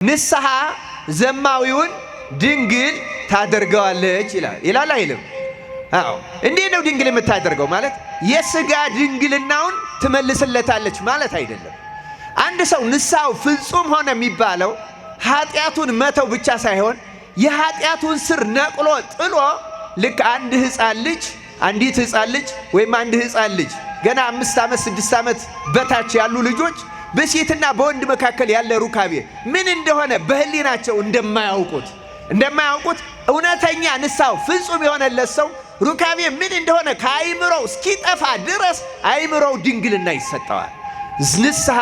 ንስሐ ዘማዊውን ድንግል ታደርገዋለች ይላል አይልም? አዎ። እንዴት ነው ድንግል የምታደርገው ማለት? የሥጋ ድንግልናውን ትመልስለታለች ማለት አይደለም። አንድ ሰው ንስሐው ፍጹም ሆነ የሚባለው ኃጢአቱን መተው ብቻ ሳይሆን የኃጢአቱን ስር ነቅሎ ጥሎ ልክ አንዲት ሕፃን ልጅ ወይም አንድ ሕፃን ልጅ ገና 5 ዓመት 6 ዓመት በታች ያሉ ልጆች በሴትና በወንድ መካከል ያለ ሩካቤ ምን እንደሆነ በህሊናቸው እንደማያውቁት እውነተኛ ንስሐው ፍጹም የሆነለት ሰው ሩካቤ ምን እንደሆነ ከአይምሮው እስኪጠፋ ድረስ አይምሮው ድንግልና ይሰጠዋል። ንስሐ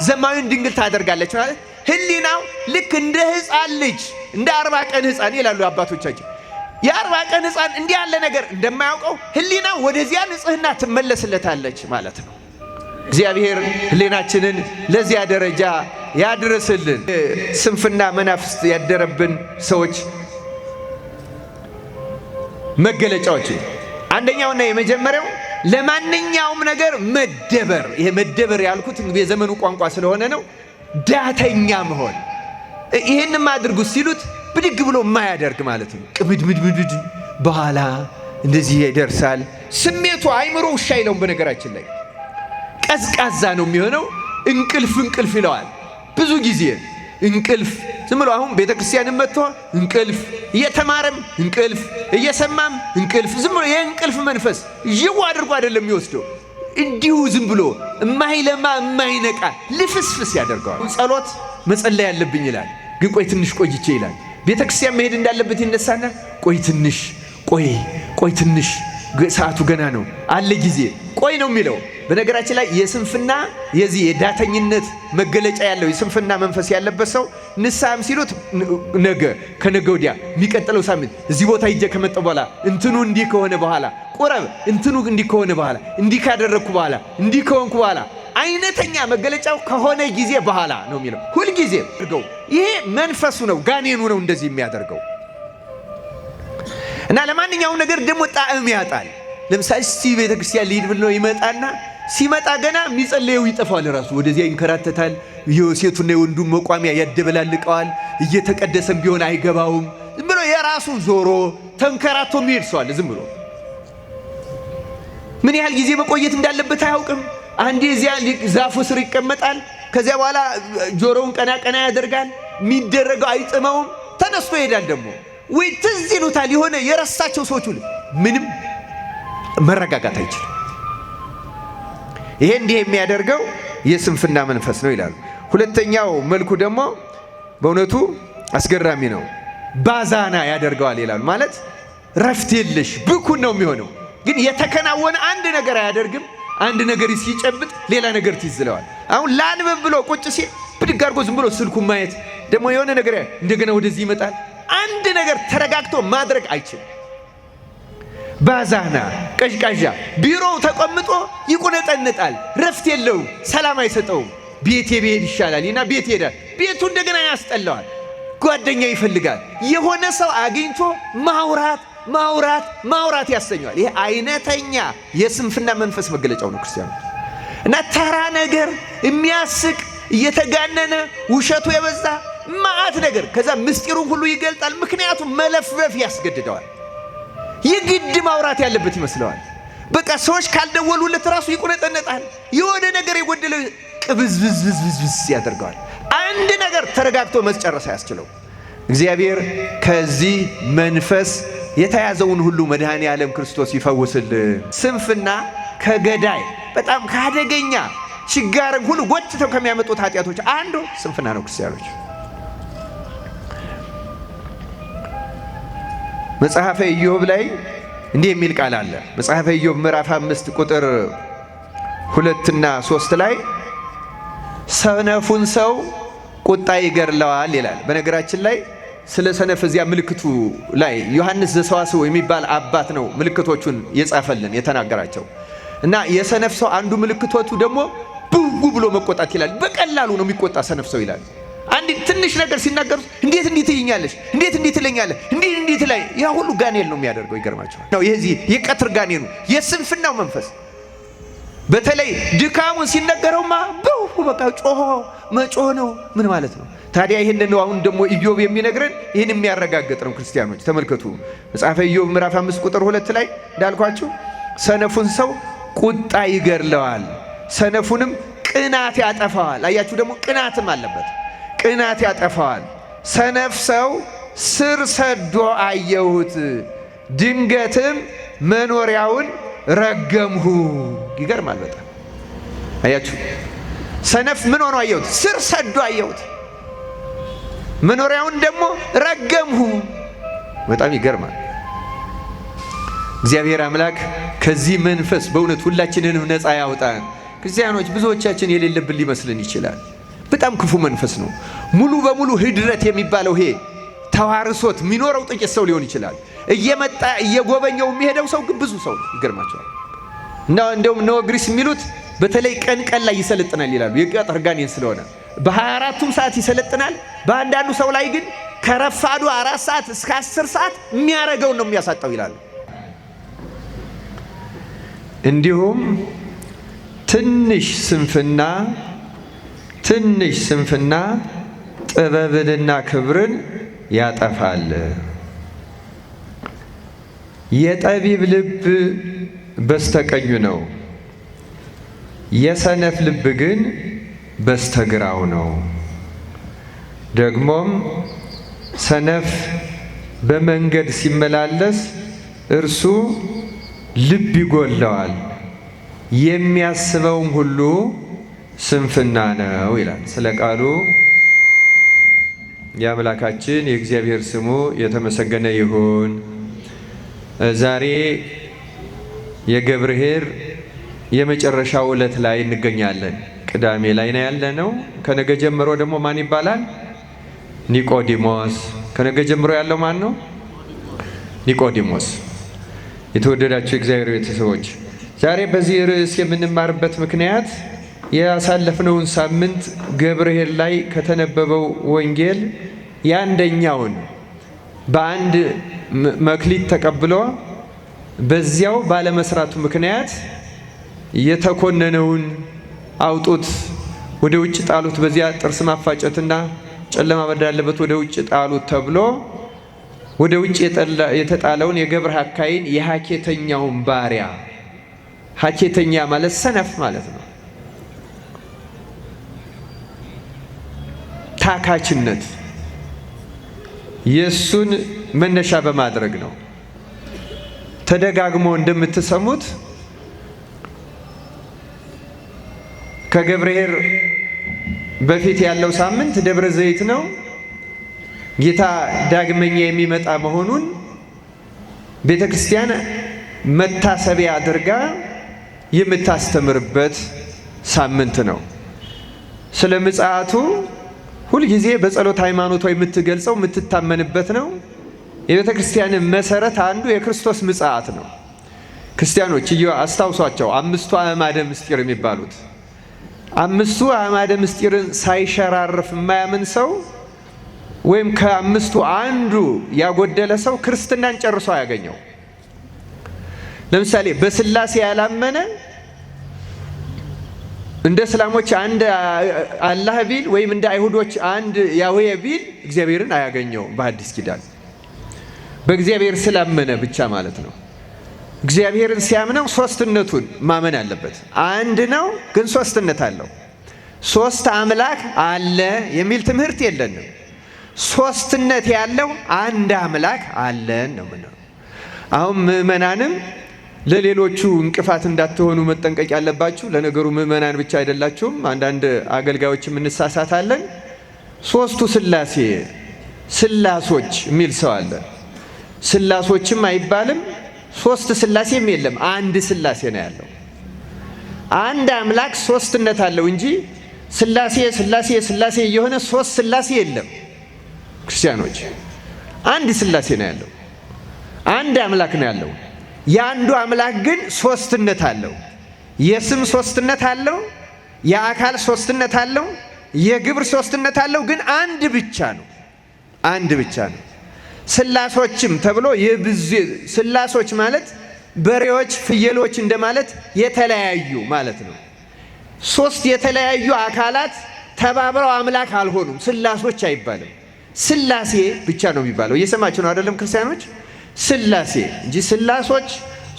ዘማዊውን ድንግል ታደርጋለች ማለት ህሊናው ልክ እንደ ሕፃን ልጅ እንደ 40 ቀን ሕፃን ይላሉ አባቶቻችን። የ40 ቀን ሕፃን እንዲህ ያለ ነገር እንደማያውቀው ህሊናው ወደዚያ ንጽህና ትመለስለታለች ማለት ነው። እግዚአብሔር ህሊናችንን ለዚያ ደረጃ ያድርስልን። ስንፍና መናፍስት ያደረብን ሰዎች መገለጫዎች አንደኛውና የመጀመሪያው ለማንኛውም ነገር መደበር። ይሄ መደበር ያልኩት እንግዲህ የዘመኑ ቋንቋ ስለሆነ ነው። ዳተኛ መሆን። ይሄንም አድርጉ ሲሉት ብድግ ብሎ የማያደርግ ማለት ነው። ቅምድምድምድ በኋላ እንደዚህ ይደርሳል። ስሜቱ አይምሮ ውሻ አይለውም። በነገራችን ላይ ቀዝቃዛ ነው የሚሆነው። እንቅልፍ ይለዋል። ብዙ ጊዜ እንቅልፍ ዝም ብሎ አሁን ቤተክርስቲያንም መጥቶ እንቅልፍ እየተማረም እንቅልፍ እየሰማም እንቅልፍ ዝም ብሎ የእንቅልፍ መንፈስ ይው አድርጎ አይደለም የሚወስደው። እንዲሁ ዝም ብሎ የማይለማ የማይነቃ ልፍስፍስ ያደርገዋል። ጸሎት መጸለይ ያለብኝ ይላል፣ ግን ቆይ ትንሽ ቆይቼ ይላል። ቤተክርስቲያን መሄድ እንዳለበት ይነሳና ቆይ ትንሽ ሰዓቱ ገና ነው አለ ጊዜ ቆይ ነው የሚለው። በነገራችን ላይ የስንፍና የዚህ የዳተኝነት መገለጫ ያለው የስንፍና መንፈስ ያለበት ሰው ንስሐም ሲሉት ከነገ ወዲያ የሚቀጥለው ሳምንት እዚህ ቦታ ሂጄ ከመጣሁ በኋላ እንትኑ እንዲህ ከሆነ በኋላ ቁረብ እንትኑ እንዲህ ከሆነ በኋላ እንዲህ ካደረግኩ በኋላ እንዲህ ከሆንኩ በኋላ አይነተኛ መገለጫው ከሆነ ጊዜ በኋላ ነው የሚለው። ሁል ጊዜ አድርገው። ይሄ መንፈሱ ነው፣ ጋኔኑ ነው እንደዚህ የሚያደርገው። እና ለማንኛውም ነገር ደግሞ ጣዕም ያጣል። ለምሳሌ ቤተክርስቲያን ሊሄድ ብሎ ይመጣና ሲመጣ ገና የሚጸለየው ይጠፋል። ራሱ ወደዚያ ይንከራተታል። የሴቱና የወንዱ መቋሚያ ያደበላልቀዋል። እየተቀደሰም ቢሆን አይገባውም። ዝም ብሎ የራሱ ዞሮ ተንከራቶ የሚሄድ ሰው አለ። ዝም ብሎ ምን ያህል ጊዜ መቆየት እንዳለበት አያውቅም። አንዴ እዚያ ዛፉ ስር ይቀመጣል። ከዚያ በኋላ ጆሮውን ቀና ያደርጋል። የሚደረገው አይጥመውም። ተነስቶ ይሄዳል። ደግሞ ወይ ትዝ ይሉታል። የሆነ የረሳቸው ሰዎች ሁሉ ምንም መረጋጋት አይችልም። ይሄ እንዲህ የሚያደርገው የስንፍና መንፈስ ነው ይላሉ። ሁለተኛው መልኩ ደግሞ በእውነቱ አስገራሚ ነው። ባዛና ያደርገዋል ይላሉ። ማለት ረፍት የለሽ ብኩን ነው የሚሆነው። ግን የተከናወነ አንድ ነገር አያደርግም። አንድ ነገር ሲጨብጥ ሌላ ነገር ትይዝለዋል። አሁን ላንብብ ብሎ ቁጭ ሲል ብድግ አድርጎ ዝም ብሎ ስልኩን ማየት፣ ደግሞ የሆነ ነገር እንደገና ወደዚህ ይመጣል። አንድ ነገር ተረጋግቶ ማድረግ አይችልም። ባዛና ቀዥቃዣ፣ ቢሮው ተቀምጦ ይቁነጠንጣል። ረፍት የለውም፣ ሰላም አይሰጠውም። ቤቴ ብሄድ ይሻላል እና ቤት ይሄዳል። ቤቱ እንደገና ያስጠላዋል። ጓደኛ ይፈልጋል። የሆነ ሰው አግኝቶ ማውራት ያሰኘዋል። ይሄ አይነተኛ የስንፍና መንፈስ መገለጫው ነው ክርስቲያኖች። እና ተራ ነገር የሚያስቅ እየተጋነነ ውሸቱ የበዛ ማአት ነገር ከዛ ምስጢሩን ሁሉ ይገልጣል። ምክንያቱም መለፍለፍ ያስገድደዋል። የግድ ማውራት ያለበት ይመስለዋል። በቃ ሰዎች ካልደወሉለት ራሱ ይቁነጠነጣል። የሆነ ነገር የጎደለው ቅብዝብዝብዝብዝ ያደርገዋል። አንድ ነገር ተረጋግቶ መጨረስ አያስችለው። እግዚአብሔር ከዚህ መንፈስ የተያዘውን ሁሉ መድኃኔ ዓለም ክርስቶስ ይፈውስልን። ስንፍና ከገዳይ በጣም ካደገኛ ችጋርም ሁሉ ጎትተው ከሚያመጡት ኃጢአቶች አንዱ ስንፍና ነው። ክርስቲያኖች መጽሐፈ ኢዮብ ላይ እንዲህ የሚል ቃል አለ። መጽሐፈ ኢዮብ ምዕራፍ 5 ቁጥር 2 እና 3 ላይ ሰነፉን ሰው ቁጣ ይገድለዋል ይላል። በነገራችን ላይ ስለ ሰነፍ እዚያ ምልክቱ ላይ ዮሐንስ ዘሰዋስው የሚባል አባት ነው ምልክቶቹን የጻፈልን የተናገራቸው። እና የሰነፍ ሰው አንዱ ምልክቶቹ ደግሞ ብው ብሎ መቆጣት ይላል። በቀላሉ ነው የሚቆጣ ሰነፍ ሰው ይላል። አንድ ትንሽ ነገር ሲናገሩት እንዴት ትይኛለሽ፣ እንዴት ትለኛለህ፣ እንዴት ላይ ያ ሁሉ ጋኔል ነው የሚያደርገው። ይገርማቸዋል ነው የዚህ የቀትር ጋኔሉ የስንፍናው መንፈስ። በተለይ ድካሙን ሲነገረውማ በቃ ጮሆ መጮህ ነው። ምን ማለት ነው? ታዲያ ይህንን አሁን ደግሞ ኢዮብ የሚነግረን ይህን የሚያረጋግጥ ነው። ክርስቲያኖች ተመልከቱ። መጽሐፈ ኢዮብ ምዕራፍ 5 ቁጥር 2 ላይ እንዳልኳችሁ ሰነፉን ሰው ቁጣ ይገድለዋል፣ ሰነፉንም ቅናት ያጠፋዋል። አያችሁ ደግሞ ቅናትም አለበት። ቅናት ያጠፋዋል። ሰነፍ ሰው ስር ሰዶ አየሁት፣ ድንገትም መኖሪያውን ረገምሁ። ይገርማል በጣም አያችሁ። ሰነፍ ምን ሆኖ አየሁት? ስር ሰዶ አየሁት፣ መኖሪያውን ደግሞ ረገምሁ። በጣም ይገርማል። እግዚአብሔር አምላክ ከዚህ መንፈስ በእውነት ሁላችንንም ነፃ ያውጣን። ክርስቲያኖች ብዙዎቻችን የሌለብን ሊመስልን ይችላል። በጣም ክፉ መንፈስ ነው። ሙሉ በሙሉ ህድረት የሚባለው ይሄ ተዋርሶት የሚኖረው ጥቂት ሰው ሊሆን ይችላል። እየመጣ እየጎበኘው የሚሄደው ሰው ግን ብዙ ሰው ይገርማቸዋል። እና እንደውም ነወግሪስ የሚሉት በተለይ ቀን ቀን ላይ ይሰለጥናል ይላሉ። የቀጥር ጋኔን ስለሆነ በ24ቱም ሰዓት ይሰለጥናል። በአንዳንዱ ሰው ላይ ግን ከረፋዱ 4 ሰዓት እስከ 10 ሰዓት የሚያረገውን ነው የሚያሳጣው ይላሉ። እንዲሁም ትንሽ ስንፍና ጥበብንና ክብርን ያጠፋል። የጠቢብ ልብ በስተቀኙ ነው፣ የሰነፍ ልብ ግን በስተግራው ነው። ደግሞም ሰነፍ በመንገድ ሲመላለስ እርሱ ልብ ይጎለዋል፣ የሚያስበውም ሁሉ ስንፍና ነው ይላል። ስለ ቃሉ የአምላካችን የእግዚአብሔር ስሙ የተመሰገነ ይሁን። ዛሬ የገብርኄር የመጨረሻው ዕለት ላይ እንገኛለን። ቅዳሜ ላይ ነው ያለነው። ከነገ ጀምሮ ደግሞ ማን ይባላል? ኒቆዲሞስ። ከነገ ጀምሮ ያለው ማን ነው? ኒቆዲሞስ። የተወደዳችሁ የእግዚአብሔር ቤተሰቦች ዛሬ በዚህ ርዕስ የምንማርበት ምክንያት ያሳለፍነውን ሳምንት ገብርኄር ላይ ከተነበበው ወንጌል የአንደኛውን በአንድ መክሊት ተቀብሎ በዚያው ባለመስራቱ ምክንያት የተኮነነውን አውጡት፣ ወደ ውጭ ጣሉት፣ በዚያ ጥርስ ማፋጨትና ጨለማ ወዳለበት ወደ ውጭ ጣሉት ተብሎ ወደ ውጭ የተጣለውን የገብረ ሐካይን የሐኬተኛውን ባሪያ፣ ሐኬተኛ ማለት ሰነፍ ማለት ነው። ታካችነት የሱን መነሻ በማድረግ ነው። ተደጋግሞ እንደምትሰሙት ከገብርኄር በፊት ያለው ሳምንት ደብረ ዘይት ነው። ጌታ ዳግመኛ የሚመጣ መሆኑን ቤተ ክርስቲያን መታሰቢያ አድርጋ የምታስተምርበት ሳምንት ነው። ስለ ምጽአቱ ሁልጊዜ በጸሎት ሃይማኖቷ የምትገልጸው የምትታመንበት ነው። የቤተ ክርስቲያን መሰረት አንዱ የክርስቶስ ምጽአት ነው። ክርስቲያኖች አስታውሷቸው፣ 5ቱ አዕማደ ምስጢር የሚባሉት 5ቱ አዕማደ ምስጢርን ሳይሸራርፍ የማያምን ሰው ወይም ከ5ቱ አንዱ ያጎደለ ሰው ክርስትናን ጨርሶ አያገኘው። ለምሳሌ በስላሴ ያላመነ እንደ እስላሞች አንድ አላህ ቢል ወይም እንደ አይሁዶች አንድ ያህዌ ቢል እግዚአብሔርን አያገኘው። በአዲስ ኪዳን በእግዚአብሔር ስላመነ ብቻ ማለት ነው። እግዚአብሔርን ሲያምነው ሶስትነቱን ማመን አለበት። አንድ ነው ግን ሶስትነት አለው። 3 አምላክ አለ የሚል ትምህርት የለንም። ሶስትነት ያለው አንድ አምላክ አለን ነው ምነው። አሁን ምእመናንም ለሌሎቹ እንቅፋት እንዳትሆኑ መጠንቀቅ ያለባችሁ። ለነገሩ ምእመናን ብቻ አይደላችሁም፣ አንዳንድ አገልጋዮችም እንሳሳታለን። 3ቱ ስላሴ ስላሶች የሚል ሰው አለ። ስላሶችም አይባልም፣ 3 ስላሴም የለም፣ አንድ ስላሴ ነው ያለው። አንድ አምላክ ሶስትነት አለው እንጂ ስላሴ ስላሴ ስላሴ የሆነ 3 ስላሴ የለም። ክርስቲያኖች አንድ ስላሴ ነው ያለው፣ አንድ አምላክ ነው ያለው። የአንዱ አምላክ ግን ሶስትነት አለው። የስም ሶስትነት አለው፣ የአካል ሶስትነት አለው፣ የግብር ሶስትነት አለው። ግን አንድ ብቻ ነው፣ አንድ ብቻ ነው። ስላሶችም ተብሎ የብዙ ስላሶች ማለት በሬዎች፣ ፍየሎች እንደማለት የተለያዩ ማለት ነው። 3 የተለያዩ አካላት ተባብረው አምላክ አልሆኑም። ስላሶች አይባልም። ስላሴ ብቻ ነው የሚባለው። እየሰማችሁ ነው አይደለም ክርስቲያኖች? ስላሴ እንጂ ስላሶች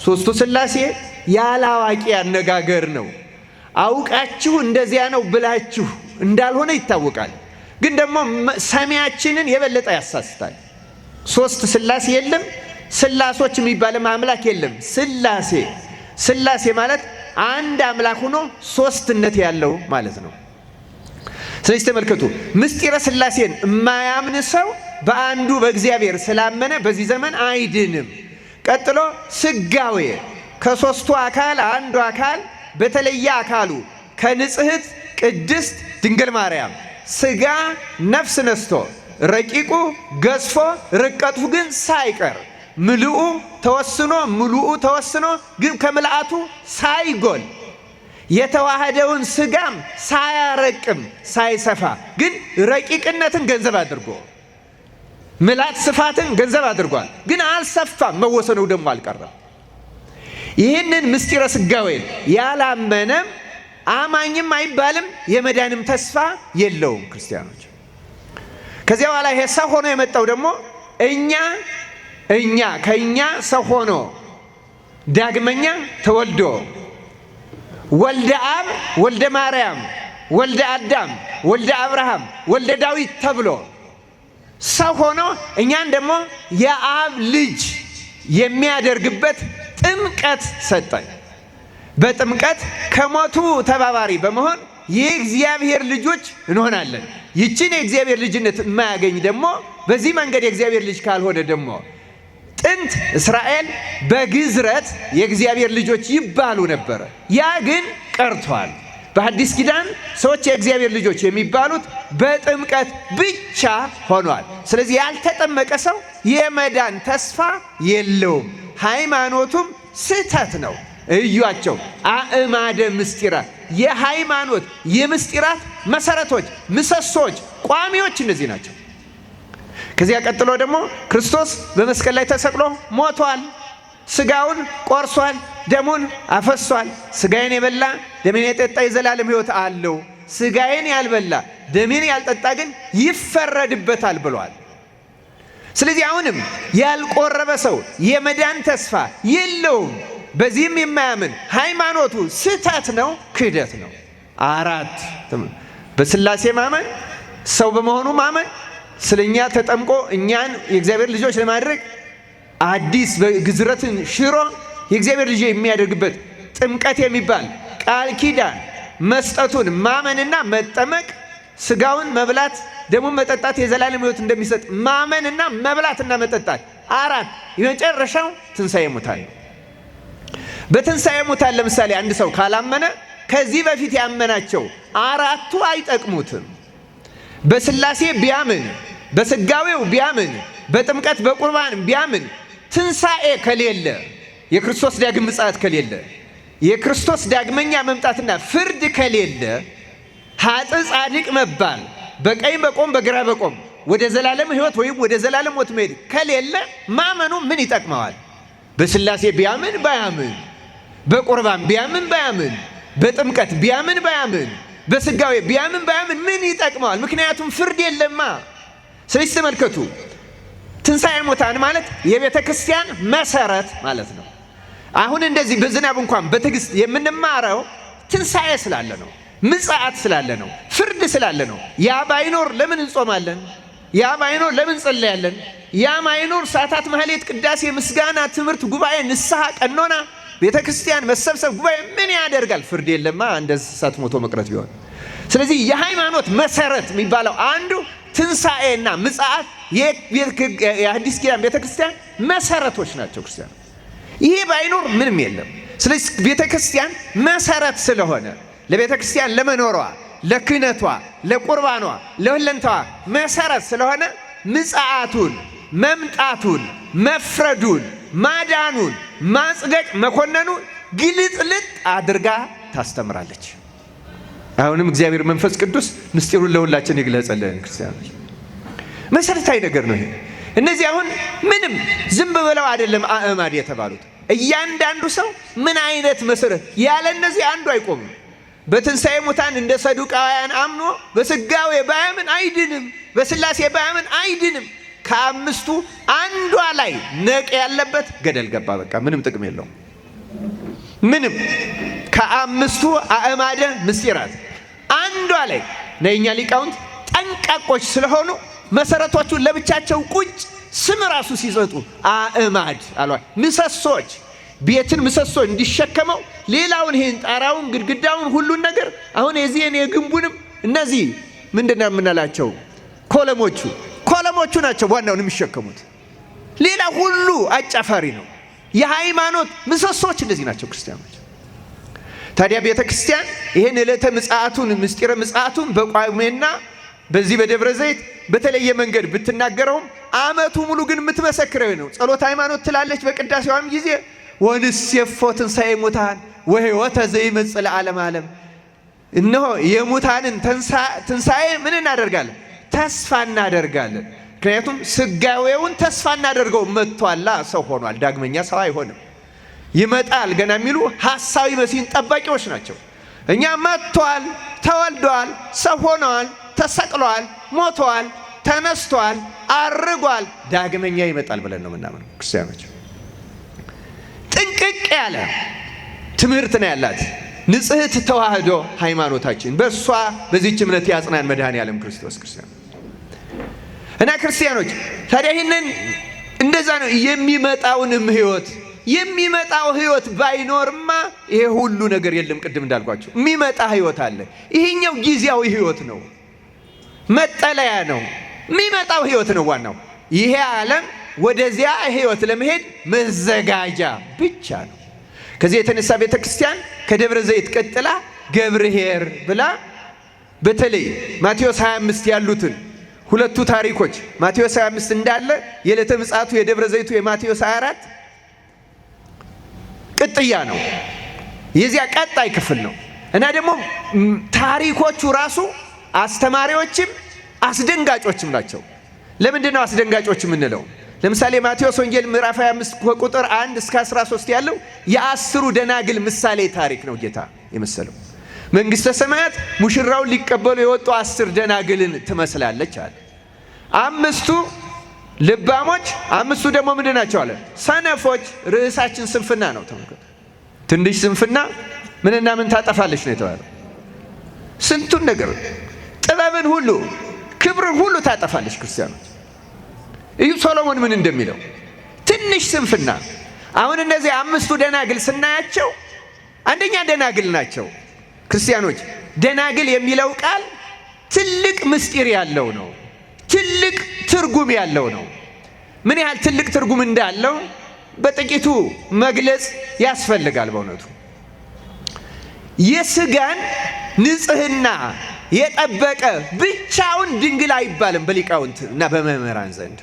ሶስቱ ስላሴ ያላዋቂ አነጋገር ነው። አውቃችሁ እንደዚያ ነው ብላችሁ እንዳልሆነ ይታወቃል። ግን ደግሞ ሰሚያችንን የበለጠ ያሳስታል። ሶስት ስላሴ የለም፣ ስላሶች የሚባልም አምላክ የለም። ስላሴ ማለት አንድ አምላክ ሆኖ ሶስትነት ያለው ማለት ነው። ስለዚህ ተመልከቱ፣ ምስጢረ ስላሴን የማያምን ሰው በአንዱ በእግዚአብሔር ስላመነ በዚህ ዘመን አይድንም። ቀጥሎ ስጋዌ ከሶስቱ አካል አንዱ አካል በተለየ አካሉ ከንጽሕት ቅድስት ድንግል ማርያም ስጋ ነፍስ ነስቶ ረቂቁ ገዝፎ ርቀቱ ግን ሳይቀር ምልኡ ተወስኖ ግን ከምልአቱ ሳይጎል የተዋህደውን ስጋም ሳያረቅም ሳይሰፋ ግን ረቂቅነትን ገንዘብ አድርጎ ምልአት ስፋትን ገንዘብ አድርጓል። ግን አልሰፋም፣ መወሰኑ ደግሞ አልቀረም። ይህንን ምስጢረ ስጋዌን ያላመነም አማኝም አይባልም፣ የመዳንም ተስፋ የለውም። ክርስቲያኖች ከዚያ በኋላ ይሄ ሰው ሆኖ የመጣው ደግሞ ከእኛ ሰው ሆኖ ዳግመኛ ተወልዶ ወልደ አብ ወልደ ማርያም ወልደ አዳም ወልደ አብርሃም ወልደ ዳዊት ተብሎ ሰው ሆኖ እኛን ደግሞ የአብ ልጅ የሚያደርግበት ጥምቀት ሰጠን። በጥምቀት ከሞቱ ተባባሪ በመሆን የእግዚአብሔር ልጆች እንሆናለን። ይችን የእግዚአብሔር ልጅነት የማያገኝ ደግሞ በዚህ መንገድ የእግዚአብሔር ልጅ ካልሆነ ደግሞ ጥንት እስራኤል በግዝረት የእግዚአብሔር ልጆች ይባሉ ነበረ። ያ ግን ቀርቷል። በሐዲስ ኪዳን ሰዎች የእግዚአብሔር ልጆች የሚባሉት በጥምቀት ብቻ ሆኗል። ስለዚህ ያልተጠመቀ ሰው የመዳን ተስፋ የለውም። ሃይማኖቱም ስህተት ነው። እዩአቸው፣ አእማደ ምስጢራት፣ የሃይማኖት የምስጢራት መሰረቶች፣ ምሰሶች፣ ቋሚዎች እነዚህ ናቸው። ከዚያ ቀጥሎ ደግሞ ክርስቶስ በመስቀል ላይ ተሰቅሎ ሞቷል። ስጋውን ቆርሷል፣ ደሙን አፈሷል። ስጋዬን የበላ ደሜን የጠጣ የዘላለም ሕይወት አለው፣ ስጋዬን ያልበላ ደሜን ያልጠጣ ግን ይፈረድበታል ብሏል። ስለዚህ አሁንም ያልቆረበ ሰው የመዳን ተስፋ የለውም። በዚህም የማያምን ሃይማኖቱ ስህተት ነው፣ ክህደት ነው። 4 በስላሴ ማመን፣ ሰው በመሆኑ ማመን፣ ስለኛ ተጠምቆ እኛን የእግዚአብሔር ልጆች ለማድረግ አዲስ ግዝረትን ሽሮ የእግዚአብሔር ልጅ የሚያደርግበት ጥምቀት የሚባል ቃል ኪዳን መስጠቱን ማመንና መጠመቅ፣ ስጋውን መብላት ደሙን መጠጣት የዘላለም ሕይወት እንደሚሰጥ ማመንና መብላትና መጠጣት። 4 የመጨረሻው ትንሣኤ ሙታን። በትንሣኤ ሙታን ለምሳሌ አንድ ሰው ካላመነ ከዚህ በፊት ያመናቸው 4ቱ አይጠቅሙትም። በስላሴ ቢያምን፣ በስጋዌው ቢያምን፣ በጥምቀት በቁርባን ቢያምን፣ ትንሣኤ ከሌለ፣ የክርስቶስ ዳግም ምጽአት ከሌለ፣ የክርስቶስ ዳግመኛ መምጣትና ፍርድ ከሌለ፣ ኃጥእ ጻድቅ መባል፣ በቀኝ በቆም በግራ በቆም ወደ ዘላለም ሕይወት ወይም ወደ ዘላለም ሞት መሄድ ከሌለ ማመኑ ምን ይጠቅመዋል? በስላሴ ቢያምን ባያምን፣ በቁርባን ቢያምን ባያምን፣ በጥምቀት ቢያምን ባያምን፣ በስጋዌ ቢያምን ባያምን ምን ይጠቅመዋል? ምክንያቱም ፍርድ የለማ። ስለዚህ ተመልከቱ፣ ትንሣኤ ሙታን ማለት የቤተ ክርስቲያን መሰረት ማለት ነው። አሁን እንደዚህ በዝናብ እንኳን በትዕግስት የምንማረው ትንሣኤ ስላለ ነው፣ ምጽአት ስላለ ነው፣ ፍርድ ስላለ ነው። ያ ባይኖር ለምን እንጾማለን? ያ ባይኖር ለምን እንጸለያለን? ያ ባይኖር ሰዓታት፣ ማህሌት፣ ቅዳሴ፣ ምስጋና፣ ትምህርት፣ ጉባኤ፣ ንስሐ፣ ቀኖና፣ ቤተ ክርስቲያን መሰብሰብ፣ ጉባኤ ምን ያደርጋል? ፍርድ የለማ እንደ እንስሳት ሞቶ መቅረት ቢሆን። ስለዚህ የሃይማኖት መሰረት የሚባለው አንዱ ትንሣኤና ምጽአት የአዲስ ኪዳን ቤተ ክርስቲያን መሰረቶች ናቸው። ክርስቲያን ይሄ ባይኖር ምንም የለም። ስለዚህ ቤተ ክርስቲያን መሰረት ስለሆነ ለቤተ ክርስቲያን ለመኖሯ፣ ለክህነቷ፣ ለቁርባኗ፣ ለሁለንታዋ መሰረት ስለሆነ ምጽአቱን፣ መምጣቱን፣ መፍረዱን፣ ማዳኑን፣ ማጽደቅ፣ መኮነኑን ግልጥልጥ አድርጋ ታስተምራለች። አሁንም እግዚአብሔር መንፈስ ቅዱስ ምስጢሩን ለሁላችን ይግለጽልን። ክርስቲያኖች መሰረታዊ ነገር ነው ይሄ። እነዚህ አሁን ምንም ዝም ብለው አይደለም አእማድ የተባሉት። እያንዳንዱ ሰው ምን አይነት መሰረት ያለ እነዚህ አንዱ አይቆምም። በትንሣኤ ሙታን እንደ ሰዱቃውያን አምኖ በሥጋዌ ባያምን አይድንም፣ በሥላሴ ባያምን አይድንም። ከአምስቱ አንዷ ላይ ነቅ ያለበት ገደል ገባ። በቃ ምንም ጥቅም የለውም። ምንም ከአምስቱ አእማደ ምስጢራት አንዷ ላይ ነኛ ሊቃውንት ጠንቃቆች ስለሆኑ መሰረቶቹን ለብቻቸው ቁጭ ስም ራሱ ሲሰጡ አእማድ አሏል። ምሰሶች ቤትን ምሰሶ እንዲሸከመው ሌላውን ይሄን ጣራውን ግድግዳውን ሁሉን ነገር አሁን የዚህን የግንቡንም እነዚህ ምንድነው የምንላቸው ኮለሞቹ ናቸው ዋናውን የሚሸከሙት። ሌላ ሁሉ አጫፋሪ ነው። የሃይማኖት ምሰሶች እንደዚህ ናቸው ክርስቲያኖች። ታዲያ ቤተ ክርስቲያን ይሄን ዕለተ ምጽአቱን ምስጢረ ምጽአቱን በቋሜና በዚህ በደብረ ዘይት በተለየ መንገድ ብትናገረውም ዓመቱ ሙሉ ግን የምትመሰክረው ነው። ጸሎት ሃይማኖት ትላለች በቅዳሴዋም ጊዜ ወንሴፎ ትንሣኤ ሙታን ወሕይወተ ዘይመጽእ ለዓለመ ዓለም። እነሆ የሙታንን ትንሣኤ ምን እናደርጋለን? ተስፋ እናደርጋለን። ምክንያቱም ስጋዌውን ተስፋ እናደርገው መጥቷላ፣ ሰው ሆኗል። ዳግመኛ ሰው አይሆንም፣ ይመጣል ገና የሚሉ ሐሳዊ መሲህን ጠባቂዎች ናቸው። እኛ መጥቷል፣ ተወልዷል፣ ሰው ሆኗል፣ ተሰቅሏል፣ ሞቷል፣ ተነስቷል፣ አርጓል፣ ዳግመኛ ይመጣል ብለን ነው የምናምነው ክርስቲያኖች። ጥንቅቅ ያለ ትምህርት ነው ያላት ንጽሕት ተዋህዶ ሃይማኖታችን። በእሷ በዚህች እምነት ያጽናን መድኃኔዓለም ክርስቶስ ክርስቲያን እና ክርስቲያኖች ታዲያ ይህንን እንደዛ ነው የሚመጣው ህይወት ባይኖርማ ይሄ ሁሉ ነገር የለም። ቅድም እንዳልኳቸው የሚመጣ ህይወት አለ። ይሄኛው ጊዜያዊ ህይወት ነው፣ መጠለያ ነው። የሚመጣው ህይወት ነው ዋናው። ይሄ ዓለም ወደዚያ ህይወት ለመሄድ መዘጋጃ ብቻ ነው። ከዚህ የተነሳ ቤተ ክርስቲያን ከደብረ ዘይት ቀጥላ ገብርኄር ብላ በተለይ ማቴዎስ 25 ያሉትን ሁለቱ ታሪኮች ማቴዎስ 25 እንዳለ የዕለተ ምጽአቱ የደብረ ዘይቱ የማቴዎስ 24 ቅጥያ ነው። የዚያ ቀጣይ ክፍል ነው እና ደግሞ ታሪኮቹ ራሱ አስተማሪዎችም አስደንጋጮችም ናቸው። ለምንድን ነው አስደንጋጮች የምንለው? ለምሳሌ ማቴዎስ ወንጌል ምዕራፍ 25 ከቁጥር 1 እስከ 13 ያለው የ10 ደናግል ምሳሌ ታሪክ ነው። ጌታ የመሰለው መንግሥተ ሰማያት ሙሽራውን ሊቀበሉ የወጡ 10 ደናግልን ትመስላለች አለ። 5ቱ ልባሞች፣ 5ቱ ደግሞ ምንድን ናቸው አለ? ሰነፎች። ርዕሳችን ስንፍና ነው። ተመልከቱ። ትንሽ ስንፍና ምንና ምን ታጠፋለች ነው የተባለው። ስንቱን ነገር ጥበብን ሁሉ ክብርን ሁሉ ታጠፋለች ክርስቲያኖች። እዩ ሶሎሞን ምን እንደሚለው ትንሽ ስንፍና። አሁን እነዚህ 5ቱ ደናግል ስናያቸው አንደኛ ደናግል ናቸው ክርስቲያኖች። ደናግል የሚለው ቃል ትልቅ ምስጢር ያለው ነው። ትልቅ ትርጉም ያለው ነው። ምን ያህል ትልቅ ትርጉም እንዳለው በጥቂቱ መግለጽ ያስፈልጋል። በእውነቱ የስጋን ንጽህና የጠበቀ ብቻውን ድንግል አይባልም በሊቃውንት እና በመምህራን ዘንድ።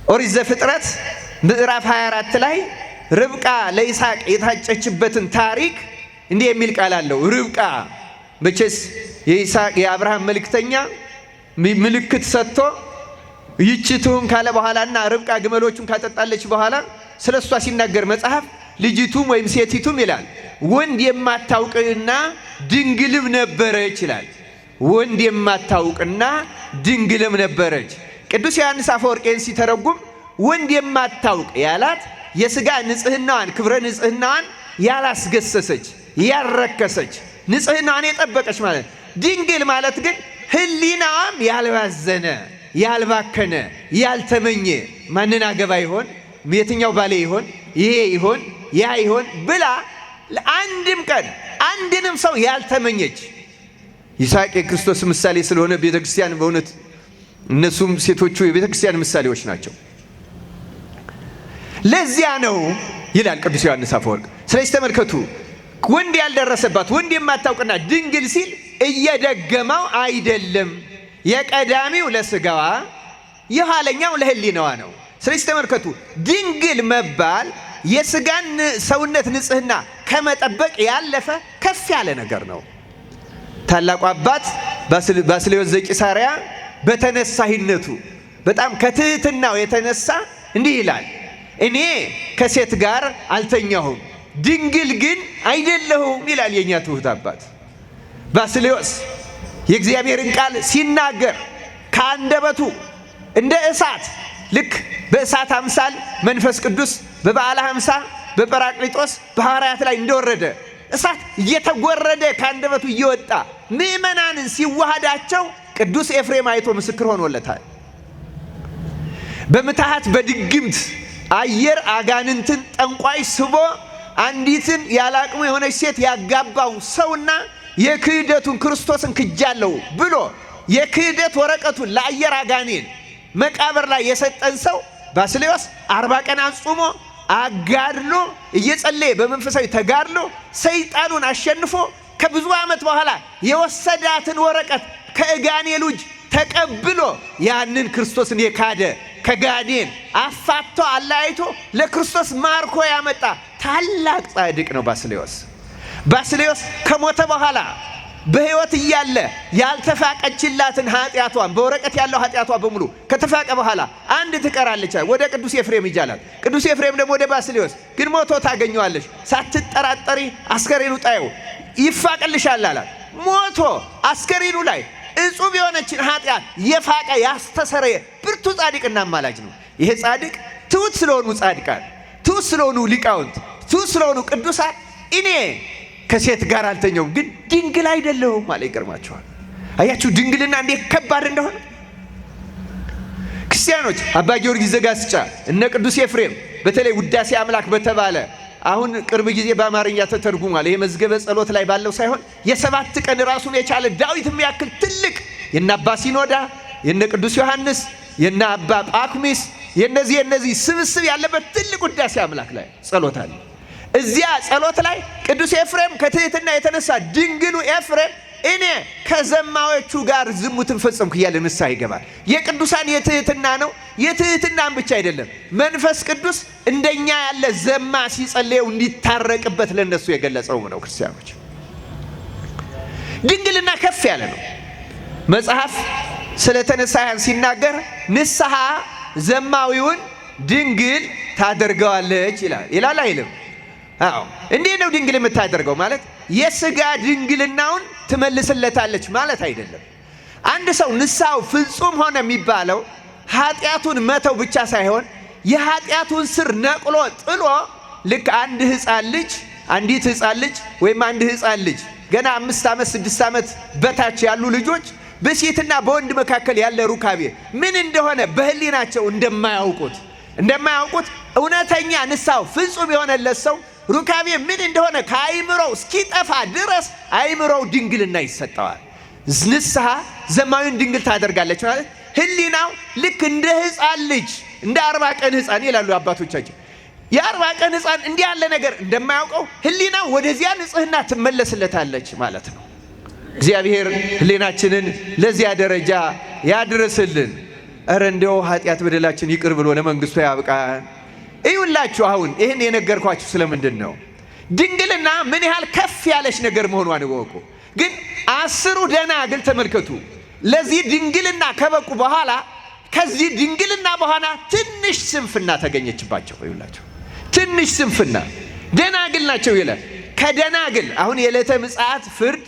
ኦሪት ዘፍጥረት ምዕራፍ 24 ላይ ርብቃ ለይስሐቅ የታጨችበትን ታሪክ እንዲህ የሚል ቃል አለው። ርብቃ መቼስ የይስሐቅ የአብርሃም መልእክተኛ ምልክት ሰጥቶ ይህች ትሁን ካለ በኋላና ርብቃ ግመሎቹን ካጠጣለች በኋላ ስለሷ ሲናገር መጽሐፍ ልጅቱም ወይም ሴቲቱም ይላል ወንድ የማታውቅና ድንግልም ነበረች ይላል። ወንድ የማታውቅና ድንግልም ነበረች። ቅዱስ ዮሐንስ አፈወርቄን ሲተረጉም ወንድ የማታውቅ ያላት የሥጋ ንጽህናዋን ክብረ ንጽህናዋን ያላስገሰሰች ያልረከሰች ንጽህናዋን የጠበቀች ማለት። ድንግል ማለት ግን ሕሊናዋም ያልባዘነ ያልባከነ ያልተመኘ ማንን አገባ ይሆን የትኛው ባሌ ይሆን ይሄ ይሆን ያ ይሆን ብላ ለአንድም ቀን አንድንም ሰው ያልተመኘች። ይስሐቅ የክርስቶስ ምሳሌ ስለሆነ ቤተ ክርስቲያን በእውነት እነሱም ሴቶቹ የቤተ ክርስቲያን ምሳሌዎች ናቸው። ለዚያ ነው ይላል ቅዱስ ዮሐንስ አፈወርቅ። ስለዚህ ተመልከቱ፣ ወንድ ያልደረሰባት ወንድ የማታውቅና ድንግል ሲል እየደገመው አይደለም። የቀዳሚው ለስጋዋ የኋለኛው ለሕሊናዋ ነው። ስለዚህ ተመልከቱ፣ ድንግል መባል የስጋን ሰውነት ንጽህና ከመጠበቅ ያለፈ ከፍ ያለ ነገር ነው። ታላቁ አባት ባስልዮስ ዘቂሳርያ በተነሳሂነቱ በጣም ከትህትናው የተነሳ እንዲህ ይላል፣ እኔ ከሴት ጋር አልተኛሁም፣ ድንግል ግን አይደለሁም ይላል የኛ ትሁት አባት ባስልዮስ። የእግዚአብሔርን ቃል ሲናገር ከአንደበቱ እንደ እሳት ልክ በእሳት አምሳል መንፈስ ቅዱስ በበዓለ ሃምሳ በጰራቅሊጦስ በሐዋርያት ላይ እንደወረደ እሳት እየተጎረደ ከአንደበቱ እየወጣ ምእመናንን ሲዋሃዳቸው ቅዱስ ኤፍሬም አይቶ ምስክር ሆኖለታል። በምትሃት በድግምት አየር አጋንንትን ጠንቋይ ስቦ አንዲትን ያላቅሙ የሆነች ሴት ያጋባው ሰውና የክህደቱን ክርስቶስን ክጃለው ብሎ የክህደት ወረቀቱን ለአየር አጋኔን መቃብር ላይ የሰጠን ሰው ባስልዮስ 40 ቀን አጽሞ አጋድሎ እየጸለየ በመንፈሳዊ ተጋድሎ ሰይጣኑን አሸንፎ ከብዙ ዓመት በኋላ የወሰዳትን ወረቀት ከጋኔሉ እጅ ተቀብሎ ያንን ክርስቶስን የካደ ከጋኔን አፋቶ አለያይቶ ለክርስቶስ ማርኮ ያመጣ ታላቅ ጻድቅ ነው ባስልዮስ። ባስልዮስ ከሞተ በኋላ በሕይወት እያለ ያልተፋቀችላትን ኃጢአቷን በወረቀት ያለው ኃጢአቷ በሙሉ ከተፋቀ በኋላ አንድ ትቀራለች። ወደ ቅዱስ ኤፍሬም ይጃላል። ቅዱስ ኤፍሬም ደግሞ ወደ ባስልዮስ ግን ሞቶ ታገኘዋለሽ፣ ሳትጠራጠሪ አስከሬኑ ጣየው ይፋቅልሻል አላት። ሞቶ አስከሬኑ ላይ እጹብ የሆነችን ኃጢአት የፋቀ ያስተሰረየ ብርቱ ጻድቅና አማላጅ ነው። ይሄ ጻድቅ ትሑት ስለሆኑ ጻድቃን፣ ትሑት ስለሆኑ ሊቃውንት፣ ትሑት ስለሆኑ ቅዱሳን እኔ ከሴት ጋር አልተኛውም ግን ድንግል አይደለሁም ማለት ይገርማቸዋል። አያችሁ ድንግልና እንዴት ከባድ እንደሆነ። ክርስቲያኖች አባ ጊዮርጊስ ዘጋስጫ እነ ቅዱስ ኤፍሬም በተለይ ውዳሴ አምላክ በተባለ አሁን ቅርብ ጊዜ በአማርኛ ተተርጉሟል። ይሄ መዝገበ ጸሎት ላይ ባለው ሳይሆን የ7 ቀን ራሱን የቻለ ዳዊት የሚያክል ትልቅ የነ አባ ሲኖዳ የነ ቅዱስ ዮሐንስ የነ አባ ጳኩሚስ የነዚህ ስብስብ ያለበት ትልቅ ውዳሴ አምላክ ላይ ጸሎት አለ። እዚያ ጸሎት ላይ ቅዱስ ኤፍሬም ከትህትና የተነሳ ድንግሉ ኤፍሬም እኔ ከዘማዎቹ ጋር ዝሙትን ፈጸምኩ እያለ ንስሐ ይገባል። የቅዱሳን የትህትና ነው። የትህትናም ብቻ አይደለም፣ መንፈስ ቅዱስ እንደኛ ያለ ዘማ ሲጸልየው እንዲታረቅበት ለነሱ የገለጸው ነው። ክርስቲያኖች ድንግልና ከፍ ያለ ነው። መጽሐፍ ስለተነሳያን ሲናገር ንስሐ ዘማዊውን ድንግል ታደርገዋለች ይላል አይልም? አዎ እንዴት ነው ድንግል የምታደርገው ማለት የሥጋ ድንግልናውን ትመልስለታለች ማለት አይደለም። አንድ ሰው ንስሐው ፍጹም ሆነ የሚባለው ኃጢአቱን መተው ብቻ ሳይሆን የኃጢአቱን ስር ነቅሎ ጥሎ ልክ አንዲት ሕፃን ልጅ ወይም አንድ ሕፃን ልጅ ገና 5 ዓመት 6 ዓመት በታች ያሉ ልጆች በሴትና በወንድ መካከል ያለ ሩካቤ ምን እንደሆነ በህሊናቸው እንደማያውቁት እውነተኛ ንስሐው ፍጹም የሆነለት ሰው ሩካቤ ምን እንደሆነ ከአይምሮው እስኪጠፋ ድረስ አይምሮው ድንግልና ይሰጠዋል። ንስሐ ዘማዊን ድንግል ታደርጋለች ማለት ህሊናው ልክ እንደ ሕፃን ልጅ እንደ 40 ቀን ሕፃን ይላሉ አባቶቻችን። የ40 ቀን ሕፃን እንዲህ ያለ ነገር እንደማያውቀው ህሊናው ወደዚያ ንጽህና ትመለስለታለች ማለት ነው። እግዚአብሔር ህሊናችንን ለዚያ ደረጃ ያድርስልን። እረ እንደው ኃጢአት በደላችን ይቅር ብሎ ለመንግስቱ ያብቃን። እዩላችሁ አሁን ይህን የነገርኳችሁ ስለምንድን ነው? ድንግልና ምን ያህል ከፍ ያለች ነገር መሆኗን እወቁ። ግን 10 ደናግል ተመልከቱ። ለዚህ ድንግልና ከበቁ በኋላ ከዚህ ድንግልና በኋላ ትንሽ ስንፍና ተገኘችባቸው። ይውላችሁ ትንሽ ስንፍና ደናግል ናቸው ይላል። ከደናግል አሁን የዕለተ ምጽአት ፍርድ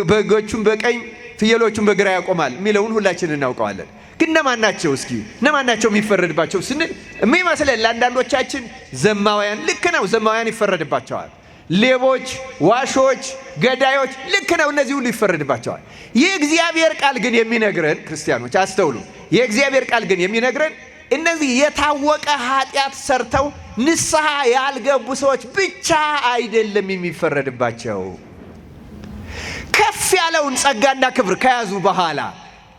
በጎቹን በቀኝ ፍየሎቹን በግራ ያቆማል የሚለውን ሁላችንን እናውቀዋለን። ግን እነማን ናቸው? እስኪ እነማን ናቸው የሚፈረድባቸው ስንል የሚመስለን ለአንዳንዶቻችን ዘማውያን ልክ ነው፣ ዘማውያን ይፈረድባቸዋል። ሌቦች፣ ዋሾች፣ ገዳዮች ልክ ነው፣ እነዚህ ሁሉ ይፈረድባቸዋል። የእግዚአብሔር ቃል ግን የሚነግረን ክርስቲያኖች አስተውሉ፣ የእግዚአብሔር ቃል ግን የሚነግረን እነዚህ የታወቀ ኃጢአት ሰርተው ንስሐ ያልገቡ ሰዎች ብቻ አይደለም የሚፈረድባቸው። ከፍ ያለውን ጸጋና ክብር ከያዙ በኋላ